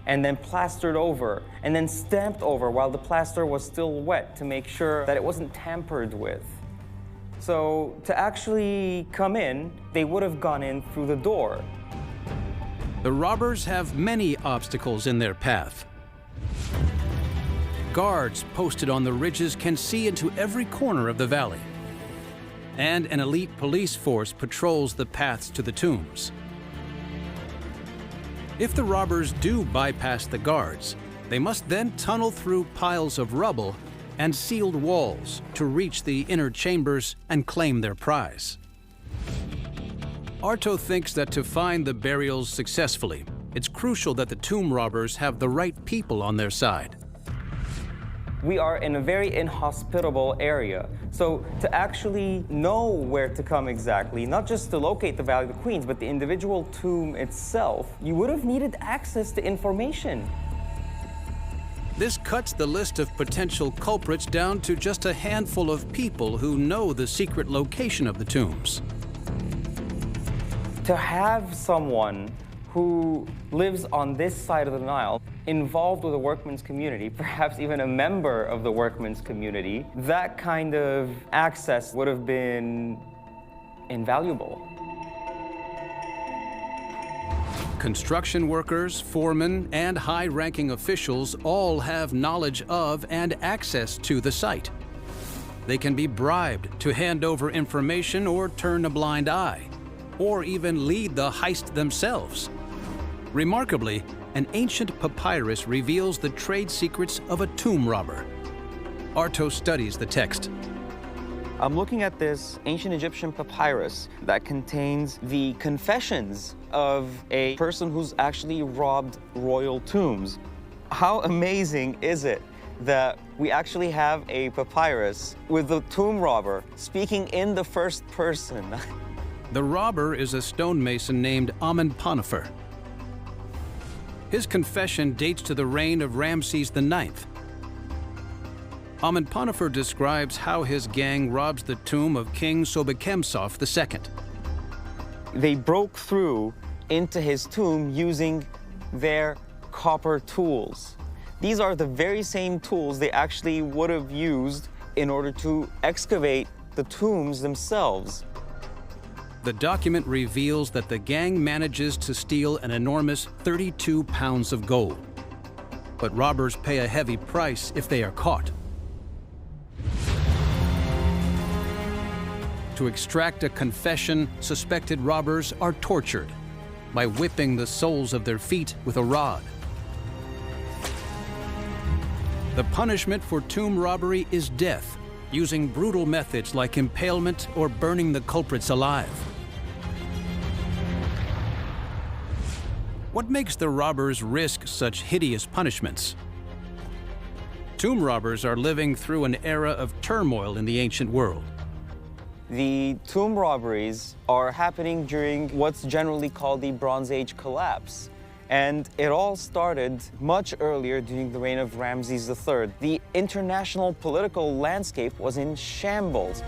and then plastered over and then stamped over while the plaster was still wet to make sure that it wasn't tampered with. So to actually come in, they would have gone in through the door. The robbers have many obstacles in their path. Guards posted on the ridges can see into every corner of the valley. And an elite police force patrols the paths to the tombs. If the robbers do bypass the guards, they must then tunnel through piles of rubble and sealed walls to reach the inner chambers and claim their prize. Arto thinks that to find the burials successfully, it's crucial that the tomb robbers have the right people on their side. We are in a very inhospitable area. So to actually know where to come exactly, not just to locate the Valley of the Queens, but the individual tomb itself, you would have needed access to information. This cuts the list of potential culprits down to just a handful of people who know the secret location of the tombs. To have someone who lives on this side of the Nile, involved with the workman's community, perhaps even a member of the workman's community, that kind of access would have been invaluable. Construction workers, foremen, and high-ranking officials all have knowledge of and access to the site. They can be bribed to hand over information or turn a blind eye, or even lead the heist themselves. Remarkably, an ancient papyrus reveals the trade secrets of a tomb robber. Arto studies the text. I'm looking at this ancient Egyptian papyrus that contains the confessions of a person who's actually robbed royal tombs. How amazing is it that we actually have a papyrus with the tomb robber speaking in the first person? The robber is a stonemason named Amenhotep. His confession dates to the reign of Ramses IX. Amenhotep describes how his gang robs the tomb of King Sobekemsaf II. They broke through into his tomb using their copper tools. These are the very same tools they actually would have used in order to excavate the tombs themselves. The document reveals that the gang manages to steal an enormous 32 pounds of gold. But robbers pay a heavy price if they are caught. To extract a confession, suspected robbers are tortured by whipping the soles of their feet with a rod. The punishment for tomb robbery is death, using brutal methods like impalement or burning the culprits alive. What makes the robbers risk such hideous punishments? Tomb robbers are living through an era of turmoil in the ancient world. The tomb robberies are happening during what's generally called the Bronze Age collapse. And it all started much earlier during the reign of Ramses III. The international political landscape was in shambles.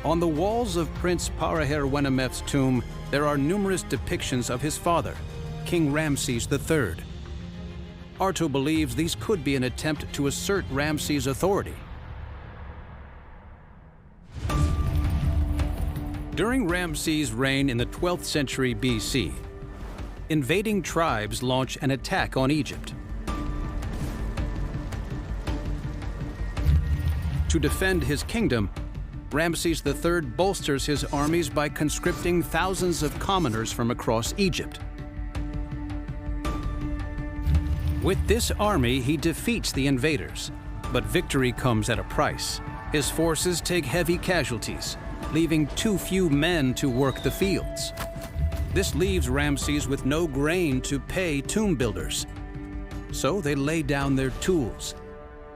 On the walls of Prince Paraherwenemef's tomb, there are numerous depictions of his father, King Ramses III. Arto believes these could be an attempt to assert Ramses' authority. During Ramses' reign in the 12th century BC, invading tribes launch an attack on Egypt. To defend his kingdom, Ramses III bolsters his armies by conscripting thousands of commoners from across Egypt. With this army, he defeats the invaders, but victory comes at a price. His forces take heavy casualties, leaving too few men to work the fields. This leaves Ramses with no grain to pay tomb builders. So they lay down their tools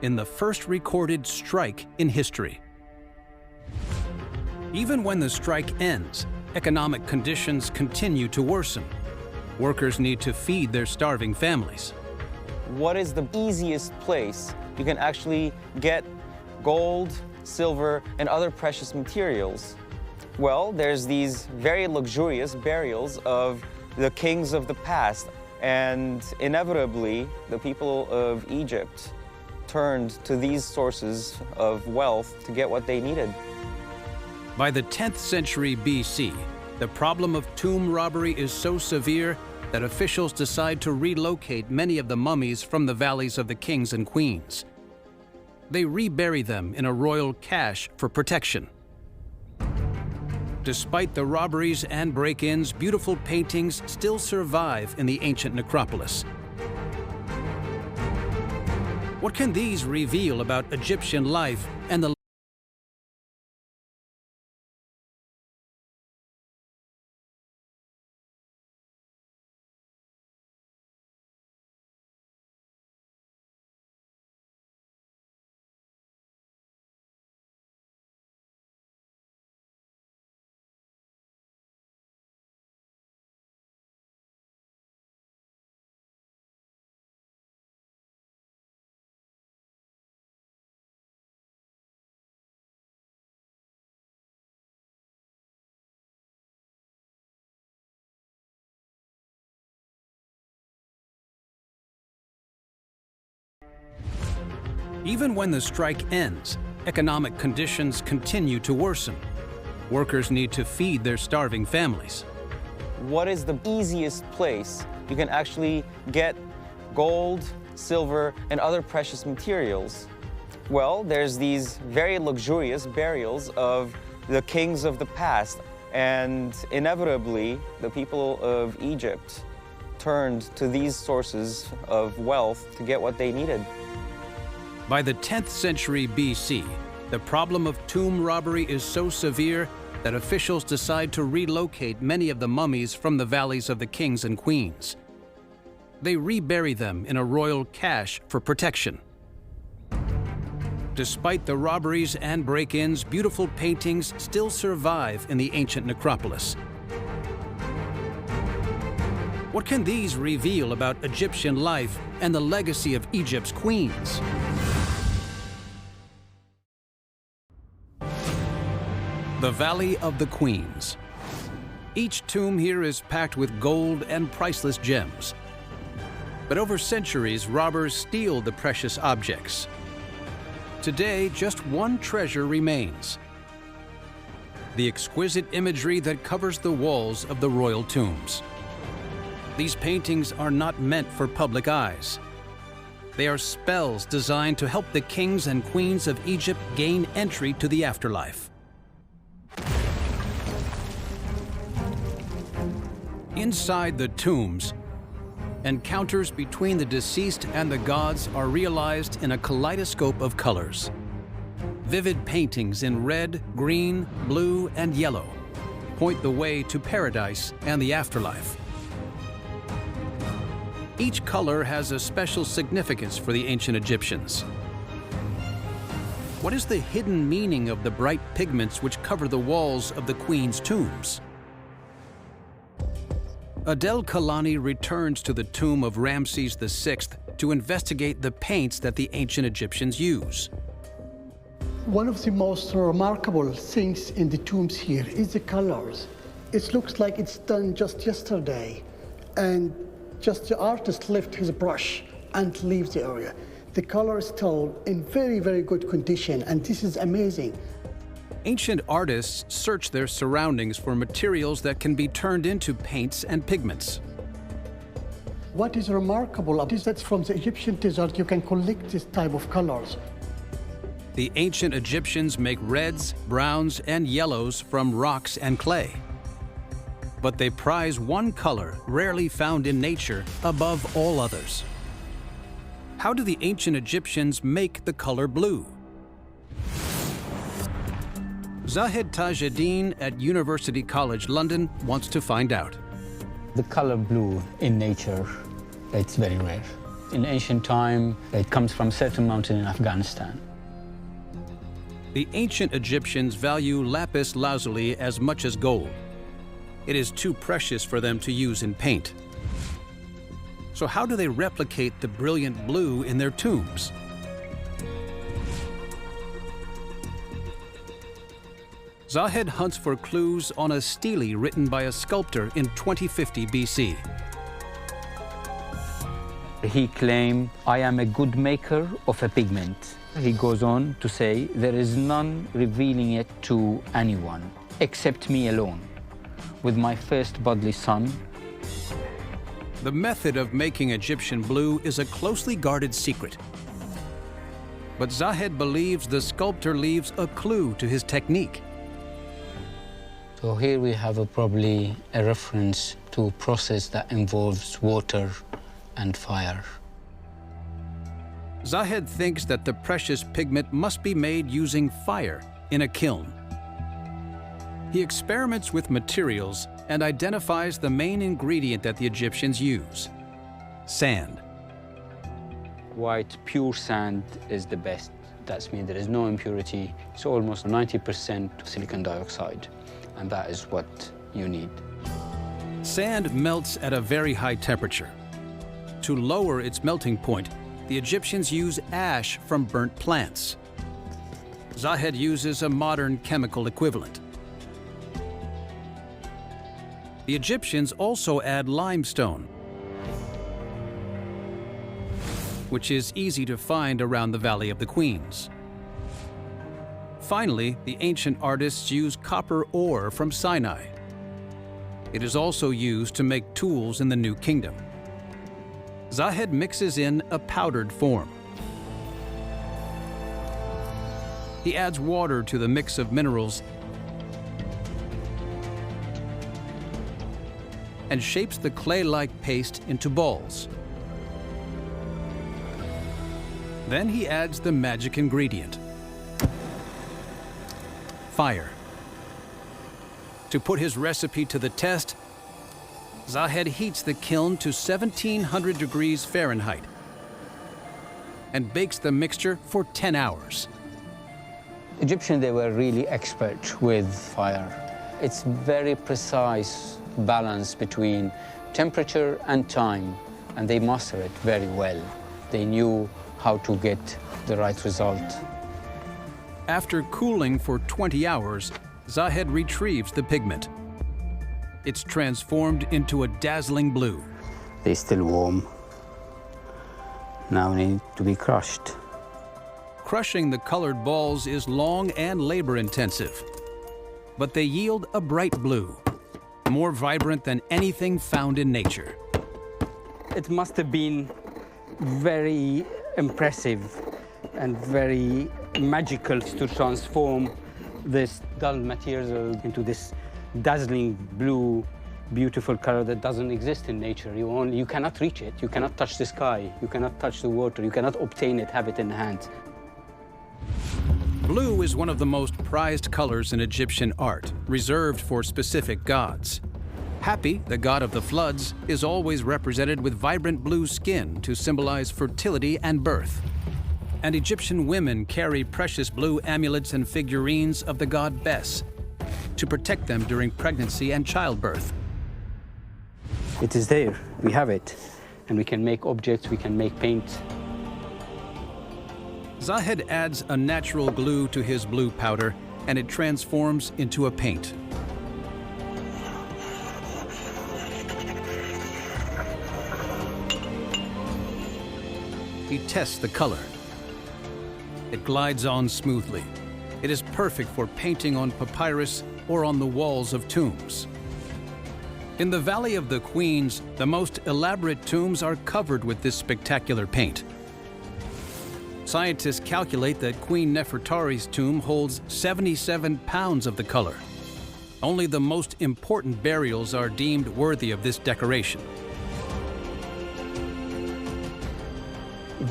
in the first recorded strike in history. Even when the strike ends, economic conditions continue to worsen. Workers need to feed their starving families. What is the easiest place you can actually get gold, silver, and other precious materials? Well, there's these very luxurious burials of the kings of the past, and inevitably, the people of Egypt turned to these sources of wealth to get what they needed. By the 10th century BC, the problem of tomb robbery is so severe that officials decide to relocate many of the mummies from the valleys of the kings and queens. They rebury them in a royal cache for protection. Despite the robberies and break-ins, beautiful paintings still survive in the ancient necropolis. What can these reveal about Egyptian life and the Even when the strike ends, economic conditions continue to worsen. Workers need to feed their starving families. What is the easiest place you can actually get gold, silver, and other precious materials? Well, there's these very luxurious burials of the kings of the past, and inevitably, the people of Egypt turned to these sources of wealth to get what they needed. By the 10th century BC, the problem of tomb robbery is so severe that officials decide to relocate many of the mummies from the valleys of the kings and queens. They rebury them in a royal cache for protection. Despite the robberies and break-ins, beautiful paintings still survive in the ancient necropolis. What can these reveal about Egyptian life and the legacy of Egypt's queens? The Valley of the Queens. Each tomb here is packed with gold and priceless gems. But over centuries, robbers steal the precious objects. Today, just one treasure remains: the exquisite imagery that covers the walls of the royal tombs. These paintings are not meant for public eyes. They are spells designed to help the kings and queens of Egypt gain entry to the afterlife. Inside the tombs, encounters between the deceased and the gods are realized in a kaleidoscope of colors. Vivid paintings in red, green, blue, and yellow point the way to paradise and the afterlife. Each color has a special significance for the ancient Egyptians. What is the hidden meaning of the bright pigments which cover the walls of the queen's tombs? Adel Kalani returns to the tomb of Ramses VI to investigate the paints that the ancient Egyptians use. One of the most remarkable things in the tombs here is the colors. It looks like it's done just yesterday, and just the artist left his brush and leaves the area. The color is still in very, very good condition, and this is amazing. Ancient artists search their surroundings for materials that can be turned into paints and pigments. What is remarkable is that from the Egyptian desert you can collect this type of colors. The ancient Egyptians make reds, browns, and yellows from rocks and clay. But they prize one color rarely found in nature above all others. How do the ancient Egyptians make the color blue? Zahed Tajuddin at University College London wants to find out. The color blue in nature, it's very rare. In ancient time, it comes from certain mountain in Afghanistan. The ancient Egyptians value lapis lazuli as much as gold. It is too precious for them to use in paint. So how do they replicate the brilliant blue in their tombs? Zahed hunts for clues on a stele written by a sculptor in 2050 BC. He claimed, "I am a good maker of a pigment." He goes on to say, "There is none revealing it to anyone except me alone, with my first bodily son." The method of making Egyptian blue is a closely guarded secret. But Zahed believes the sculptor leaves a clue to his technique. So here we have probably a reference to a process that involves water and fire. Zahed thinks that the precious pigment must be made using fire in a kiln. He experiments with materials and identifies the main ingredient that the Egyptians use: sand. White, pure sand is the best. That means there is no impurity. It's almost 90% silicon dioxide, and that is what you need. Sand melts at a very high temperature. To lower its melting point, the Egyptians use ash from burnt plants. Zahed uses a modern chemical equivalent. The Egyptians also add limestone, which is easy to find around the Valley of the Queens. Finally, the ancient artists use copper ore from Sinai. It is also used to make tools in the New Kingdom. Zahed mixes in a powdered form. He adds water to the mix of minerals and shapes the clay-like paste into balls. Then he adds the magic ingredient: fire. To put his recipe to the test, Zahed heats the kiln to 1700 degrees Fahrenheit and bakes the mixture for 10 hours. Egyptians, they were really expert with fire. It's very precise balance between temperature and time, and they master it very well. They knew how to get the right result. After cooling for 20 hours, Zahed retrieves the pigment. It's transformed into a dazzling blue. They're still warm. Now they need to be crushed. Crushing the colored balls is long and labor-intensive, but they yield a bright blue, more vibrant than anything found in nature. It must have been very impressive and very magical to transform this dull material into this dazzling blue beautiful color that doesn't exist in nature. You cannot reach it. You cannot touch the sky. You cannot touch the water. You cannot obtain it, have it in hand. Blue is one of the most prized colors in Egyptian art, reserved for specific gods. Hapi, the god of the floods, is always represented with vibrant blue skin to symbolize fertility and birth. And Egyptian women carry precious blue amulets and figurines of the god Bes to protect them during pregnancy and childbirth. It is there. We have it. And we can make objects, we can make paint. Zahed adds a natural glue to his blue powder, and it transforms into a paint. He tests the color. It glides on smoothly. It is perfect for painting on papyrus or on the walls of tombs. In the Valley of the Queens, the most elaborate tombs are covered with this spectacular paint. Scientists calculate that Queen Nefertari's tomb holds 77 pounds of the color. Only the most important burials are deemed worthy of this decoration.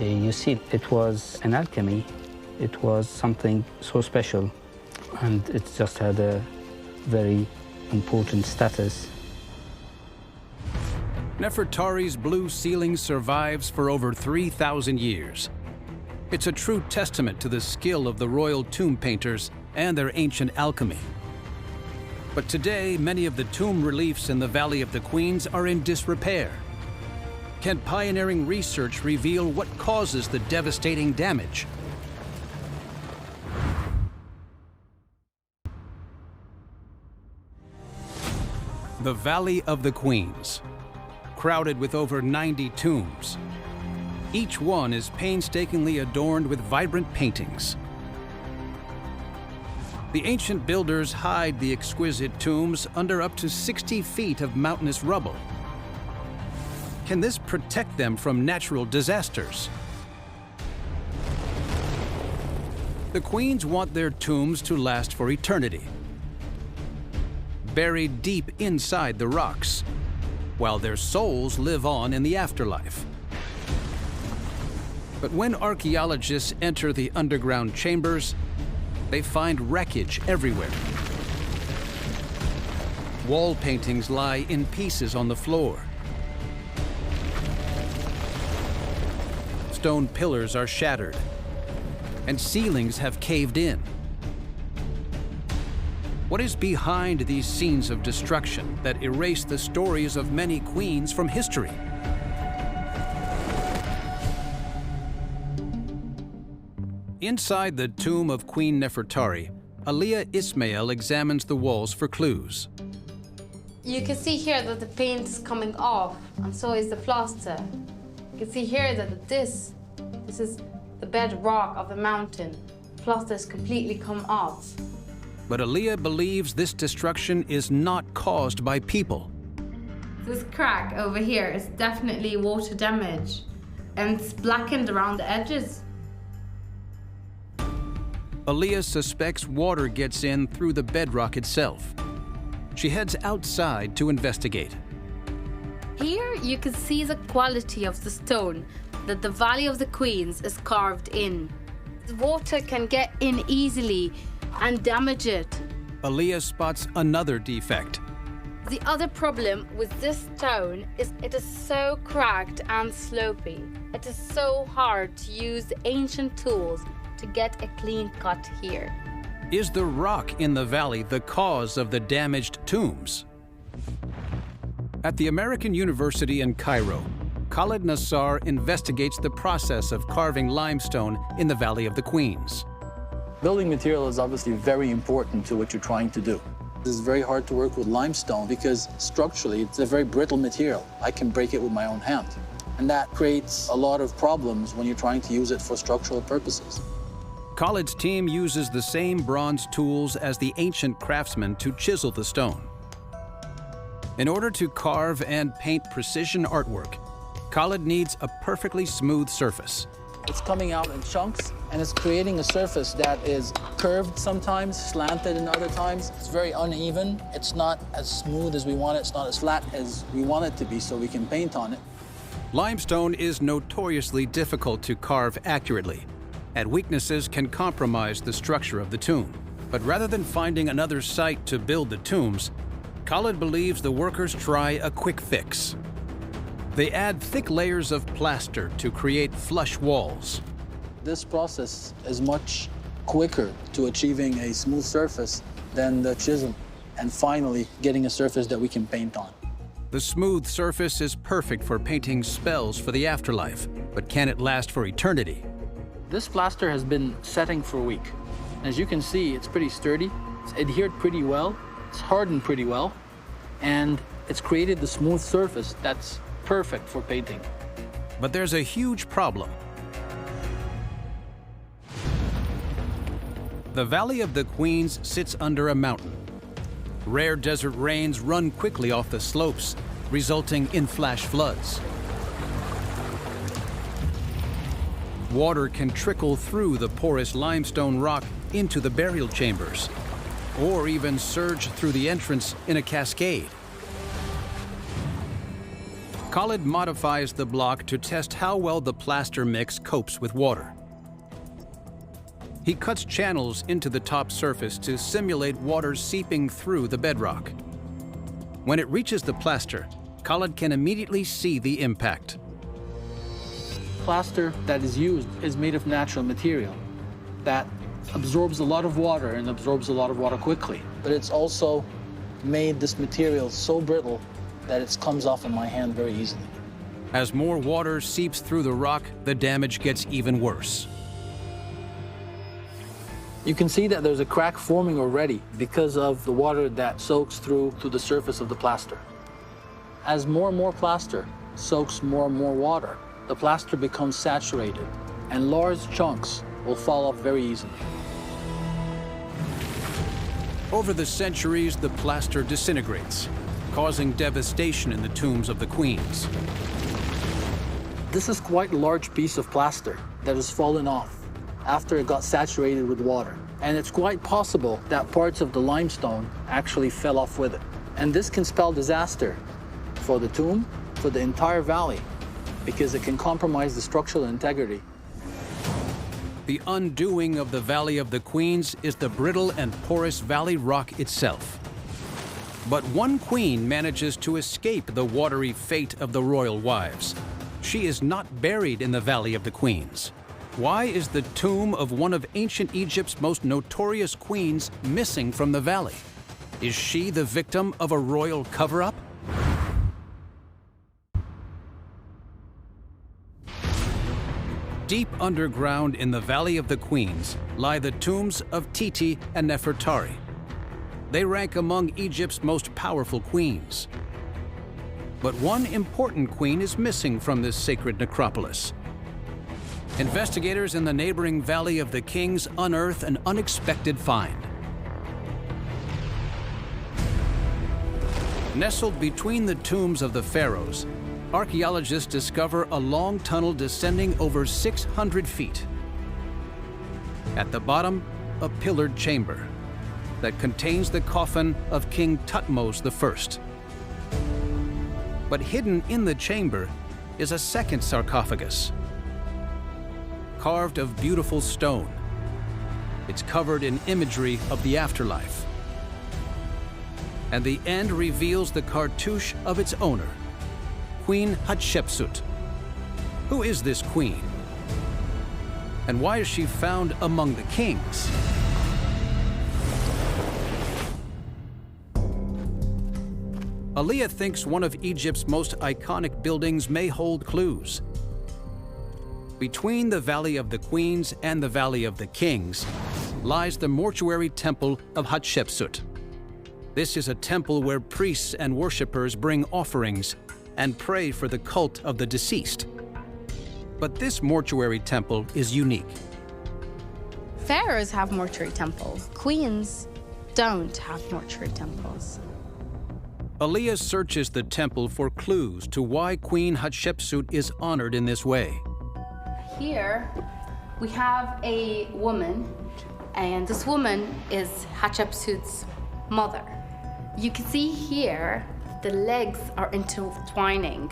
You see, it was an alchemy. It was something so special, and it just had a very important status. Nefertari's blue ceiling survives for over 3,000 years. It's a true testament to the skill of the royal tomb painters and their ancient alchemy. But today, many of the tomb reliefs in the Valley of the Queens are in disrepair. Can pioneering research reveal what causes the devastating damage? The Valley of the Queens, crowded with over 90 tombs. Each one is painstakingly adorned with vibrant paintings. The ancient builders hide the exquisite tombs under up to 60 feet of mountainous rubble. Can this protect them from natural disasters? The queens want their tombs to last for eternity, buried deep inside the rocks, while their souls live on in the afterlife. But when archaeologists enter the underground chambers, they find wreckage everywhere. Wall paintings lie in pieces on the floor. Stone pillars are shattered, and ceilings have caved in. What is behind these scenes of destruction that erase the stories of many queens from history? Inside the tomb of Queen Nefertari, Aliyah Ismail examines the walls for clues. You can see here that the paint is coming off, and so is the plaster. You can see here that this is the bedrock of the mountain. The plaster has completely come off. But Aliyah believes this destruction is not caused by people. This crack over here is definitely water damage, and it's blackened around the edges. Aliyah suspects water gets in through the bedrock itself. She heads outside to investigate. Here you can see the quality of the stone that the Valley of the Queens is carved in. The water can get in easily and damage it. Aliyah spots another defect. The other problem with this stone is it is so cracked and slopey. It is so hard to use the ancient tools to get a clean cut here. Is the rock in the valley the cause of the damaged tombs? At the American University in Cairo, Khaled Nassar investigates the process of carving limestone in the Valley of the Queens. Building material is obviously very important to what you're trying to do. It's very hard to work with limestone because structurally it's a very brittle material. I can break it with my own hand. And that creates a lot of problems when you're trying to use it for structural purposes. Khaled's team uses the same bronze tools as the ancient craftsmen to chisel the stone. In order to carve and paint precision artwork, Khaled needs a perfectly smooth surface. It's coming out in chunks, and it's creating a surface that is curved sometimes, slanted in other times. It's very uneven. It's not as smooth as we want it. It's not as flat as we want it to be, so we can paint on it. Limestone is notoriously difficult to carve accurately, and weaknesses can compromise the structure of the tomb. But rather than finding another site to build the tombs, Khalid believes the workers try a quick fix. They add thick layers of plaster to create flush walls. This process is much quicker to achieving a smooth surface than the chisel, and finally getting a surface that we can paint on. The smooth surface is perfect for painting spells for the afterlife, but can it last for eternity? This plaster has been setting for a week. As you can see, it's pretty sturdy. It's adhered pretty well. It's hardened pretty well. And it's created the smooth surface that's perfect for painting. But there's a huge problem. The Valley of the Queens sits under a mountain. Rare desert rains run quickly off the slopes, resulting in flash floods. Water can trickle through the porous limestone rock into the burial chambers, or even surge through the entrance in a cascade. Khalid modifies the block to test how well the plaster mix copes with water. He cuts channels into the top surface to simulate water seeping through the bedrock. When it reaches the plaster, Khalid can immediately see the impact. Plaster that is used is made of natural material that absorbs a lot of water and absorbs a lot of water quickly. But it's also made this material so brittle that it comes off in my hand very easily. As more water seeps through the rock, the damage gets even worse. You can see that there's a crack forming already because of the water that soaks through to the surface of the plaster. As more and more plaster soaks more and more water, the plaster becomes saturated, and large chunks will fall off very easily. Over the centuries, the plaster disintegrates, causing devastation in the tombs of the queens. This is quite a large piece of plaster that has fallen off after it got saturated with water. And it's quite possible that parts of the limestone actually fell off with it. And this can spell disaster for the tomb, for the entire valley, because it can compromise the structural integrity. The undoing of the Valley of the Queens is the brittle and porous valley rock itself. But one queen manages to escape the watery fate of the royal wives. She is not buried in the Valley of the Queens. Why is the tomb of one of ancient Egypt's most notorious queens missing from the valley? Is she the victim of a royal cover-up? Deep underground in the Valley of the Queens lie the tombs of Titi and Nefertari. They rank among Egypt's most powerful queens. But one important queen is missing from this sacred necropolis. Investigators in the neighboring Valley of the Kings unearth an unexpected find. Nestled between the tombs of the pharaohs, archaeologists discover a long tunnel descending over 600 feet. At the bottom, a pillared chamber that contains the coffin of King Thutmose I. But hidden in the chamber is a second sarcophagus, carved of beautiful stone. It's covered in imagery of the afterlife. And the end reveals the cartouche of its owner, Queen Hatshepsut. Who is this queen? And why is she found among the kings? Aliyah thinks one of Egypt's most iconic buildings may hold clues. Between the Valley of the Queens and the Valley of the Kings lies the mortuary temple of Hatshepsut. This is a temple where priests and worshippers bring offerings and pray for the cult of the deceased. But this mortuary temple is unique. Pharaohs have mortuary temples. Queens don't have mortuary temples. Aliyah searches the temple for clues to why Queen Hatshepsut is honored in this way. here we have a woman, and this woman is Hatshepsut's mother. You can see here the legs are intertwining.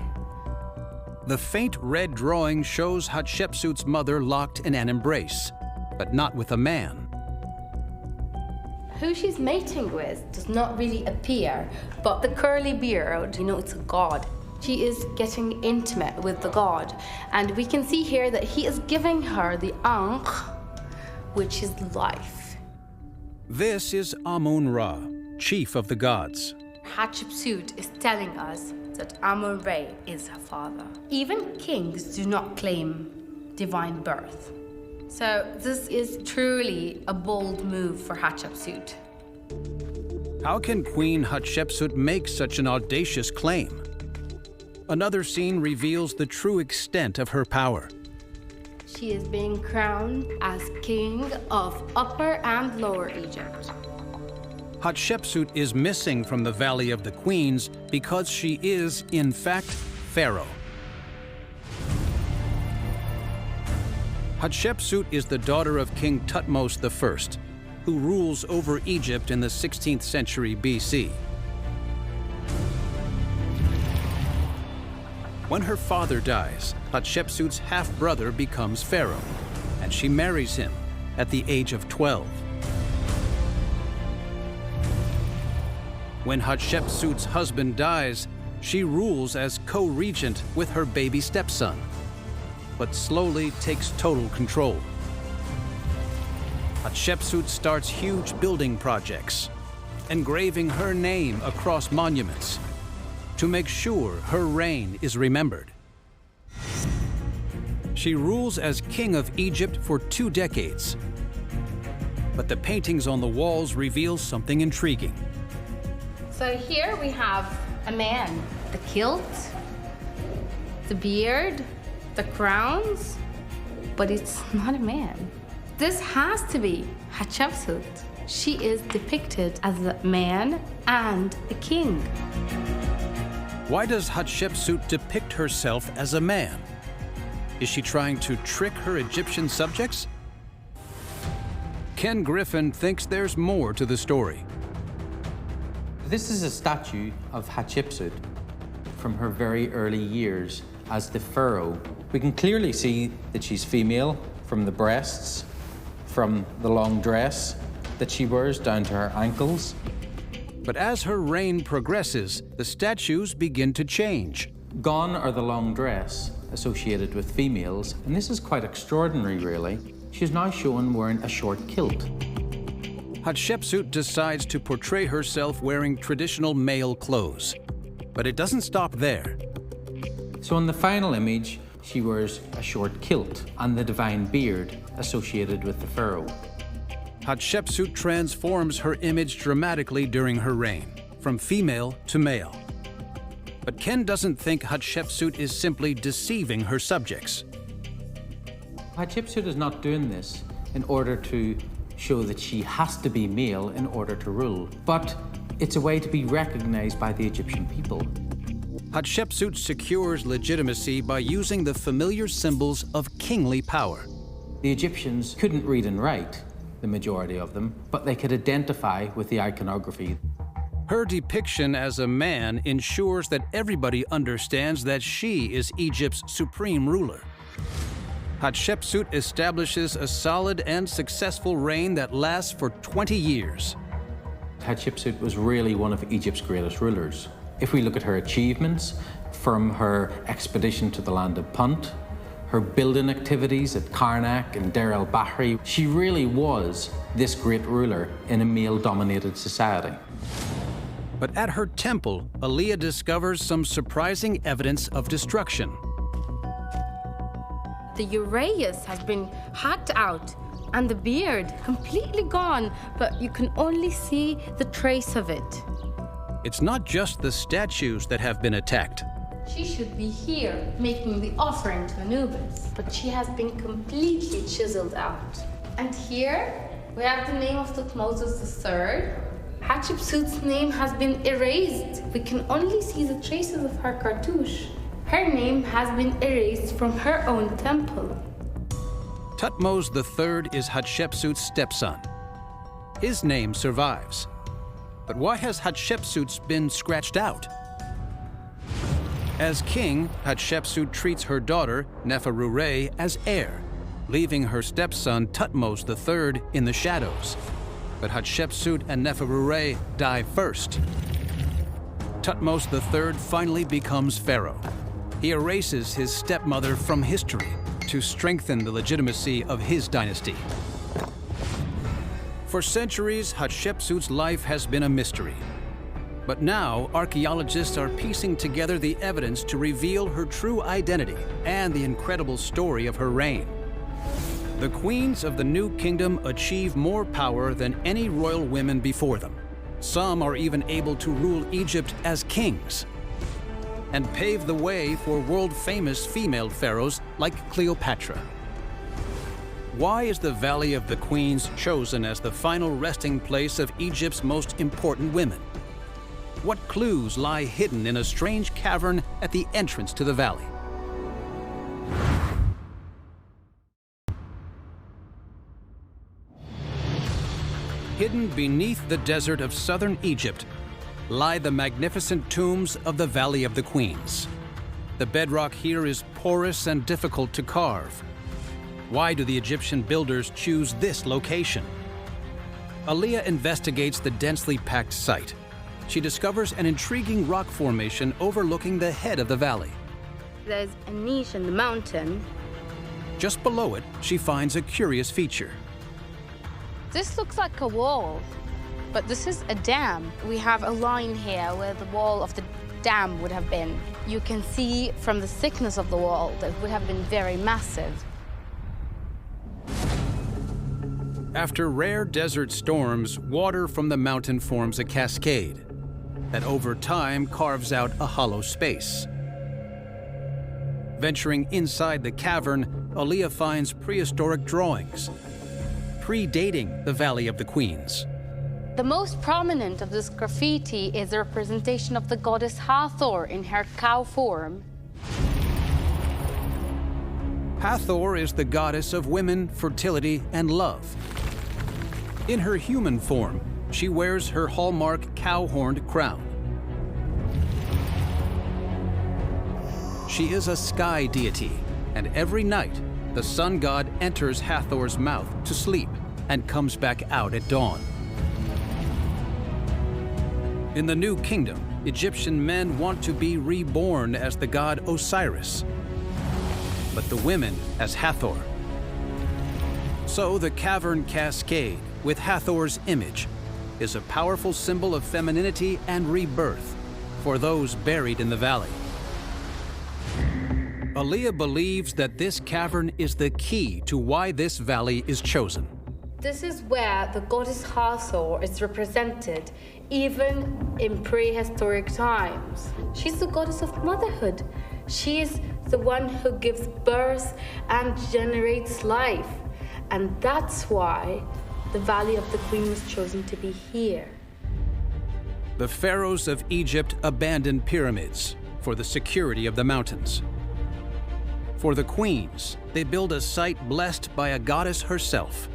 The faint red drawing shows Hatshepsut's mother locked in an embrace, but not with a man. Who she's mating with does not really appear, but the curly beard, you know, it's a god. She is getting intimate with the god, and we can see here that he is giving her the Ankh, which is life. This is Amun-Ra, chief of the gods. Hatshepsut is telling us that Amun-Ra is her father. Even kings do not claim divine birth. So this is truly a bold move for Hatshepsut. How can Queen Hatshepsut make such an audacious claim? Another scene reveals the true extent of her power. She is being crowned as king of Upper and Lower Egypt. Hatshepsut is missing from the Valley of the Queens because she is, in fact, Pharaoh. Hatshepsut is the daughter of King Thutmose I, who rules over Egypt in the 16th century BC. When her father dies, Hatshepsut's half-brother becomes Pharaoh, and she marries him at the age of 12. When Hatshepsut's husband dies, she rules as co-regent with her baby stepson, but slowly takes total control. Hatshepsut starts huge building projects, engraving her name across monuments to make sure her reign is remembered. She rules as king of Egypt for 2 decades, but the paintings on the walls reveal something intriguing. So here we have a man, the kilt, the beard, the crowns, but it's not a man. This has to be Hatshepsut. She is depicted as a man and a king. Why does Hatshepsut depict herself as a man? Is she trying to trick her Egyptian subjects? Ken Griffin thinks there's more to the story. This is a statue of Hatshepsut from her very early years as the pharaoh. We can clearly see that she's female from the breasts, from the long dress that she wears down to her ankles. But as her reign progresses, the statues begin to change. Gone are the long dress associated with females, and this is quite extraordinary, really. She's now shown wearing a short kilt. Hatshepsut decides to portray herself wearing traditional male clothes. But it doesn't stop there. So in the final image, she wears a short kilt and the divine beard associated with the pharaoh. Hatshepsut transforms her image dramatically during her reign, from female to male. But Ken doesn't think Hatshepsut is simply deceiving her subjects. Hatshepsut is not doing this in order to show that she has to be male in order to rule, but it's a way to be recognized by the Egyptian people. Hatshepsut secures legitimacy by using the familiar symbols of kingly power. The Egyptians couldn't read and write, the majority of them, but they could identify with the iconography. Her depiction as a man ensures that everybody understands that she is Egypt's supreme ruler. Hatshepsut establishes a solid and successful reign that lasts for 20 years. Hatshepsut was really one of Egypt's greatest rulers. If we look at her achievements, from her expedition to the land of Punt, her building activities at Karnak and Deir el-Bahri, she really was this great ruler in a male-dominated society. But at her temple, Aliyah discovers some surprising evidence of destruction. The uraeus has been hacked out and the beard completely gone, but you can only see the trace of it. It's not just the statues that have been attacked. She should be here making the offering to Anubis, but she has been completely chiseled out. And here we have the name of Thutmose III. Hatshepsut's name has been erased. We can only see the traces of her cartouche. Her name has been erased from her own temple. Thutmose III is Hatshepsut's stepson. His name survives. But why has Hatshepsut's been scratched out? As king, Hatshepsut treats her daughter, Neferure, as heir, leaving her stepson Thutmose III in the shadows. But Hatshepsut and Neferure die first. Thutmose III finally becomes pharaoh. He erases his stepmother from history to strengthen the legitimacy of his dynasty. For centuries, Hatshepsut's life has been a mystery. But now, archaeologists are piecing together the evidence to reveal her true identity and the incredible story of her reign. The queens of the New Kingdom achieve more power than any royal women before them. Some are even able to rule Egypt as kings and pave the way for world-famous female pharaohs like Cleopatra. Why is the Valley of the Queens chosen as the final resting place of Egypt's most important women? What clues lie hidden in a strange cavern at the entrance to the valley? Hidden beneath the desert of southern Egypt lie the magnificent tombs of the Valley of the Queens. The bedrock here is porous and difficult to carve. Why do the Egyptian builders choose this location? Aliyah investigates the densely packed site. She discovers an intriguing rock formation overlooking the head of the valley. There's a niche in the mountain. Just below it, she finds a curious feature. This looks like a wall, but this is a dam. We have a line here where the wall of the dam would have been. You can see from the thickness of the wall that it would have been very massive. After rare desert storms, water from the mountain forms a cascade that over time carves out a hollow space. Venturing inside the cavern, Aliyah finds prehistoric drawings predating the Valley of the Queens. The most prominent of this graffiti is a representation of the goddess Hathor in her cow form. Hathor is the goddess of women, fertility, and love. In her human form, she wears her hallmark cow-horned crown. She is a sky deity, and every night, the sun god enters Hathor's mouth to sleep and comes back out at dawn. In the New Kingdom, Egyptian men want to be reborn as the god Osiris, but the women as Hathor. So the cavern cascade, with Hathor's image, is a powerful symbol of femininity and rebirth for those buried in the valley. Aliyah believes that this cavern is the key to why this valley is chosen. This is where the goddess Hathor is represented, even in prehistoric times. She's the goddess of motherhood. She is the one who gives birth and generates life. And that's why the Valley of the Queen was chosen to be here. The pharaohs of Egypt abandoned pyramids for the security of the mountains. For the queens, they build a site blessed by a goddess herself.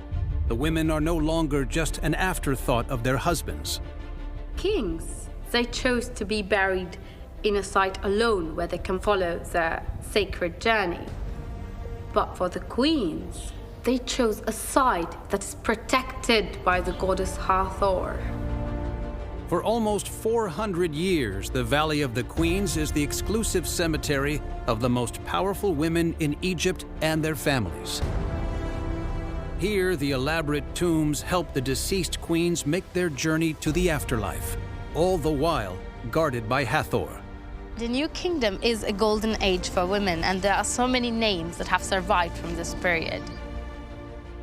The women are no longer just an afterthought of their husbands. Kings, they chose to be buried in a site alone where they can follow their sacred journey. But for the queens, they chose a site that is protected by the goddess Hathor. For almost 400 years, the Valley of the Queens is the exclusive cemetery of the most powerful women in Egypt and their families. Here, the elaborate tombs help the deceased queens make their journey to the afterlife, all the while guarded by Hathor. The New Kingdom is a golden age for women, and there are so many names that have survived from this period.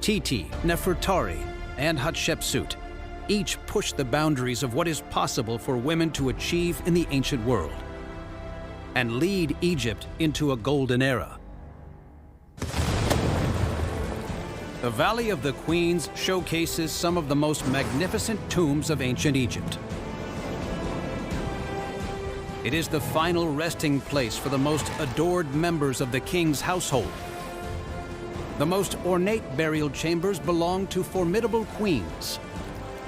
Titi, Nefertari, and Hatshepsut each push the boundaries of what is possible for women to achieve in the ancient world and lead Egypt into a golden era. The Valley of the Queens showcases some of the most magnificent tombs of ancient Egypt. It is the final resting place for the most adored members of the king's household. The most ornate burial chambers belong to formidable queens.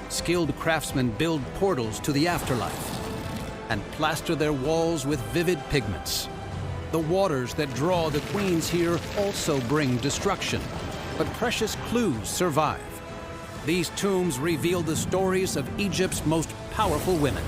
Skilled craftsmen build portals to the afterlife and plaster their walls with vivid pigments. The waters that draw the queens here also bring destruction, but precious clues survive. These tombs reveal the stories of Egypt's most powerful women.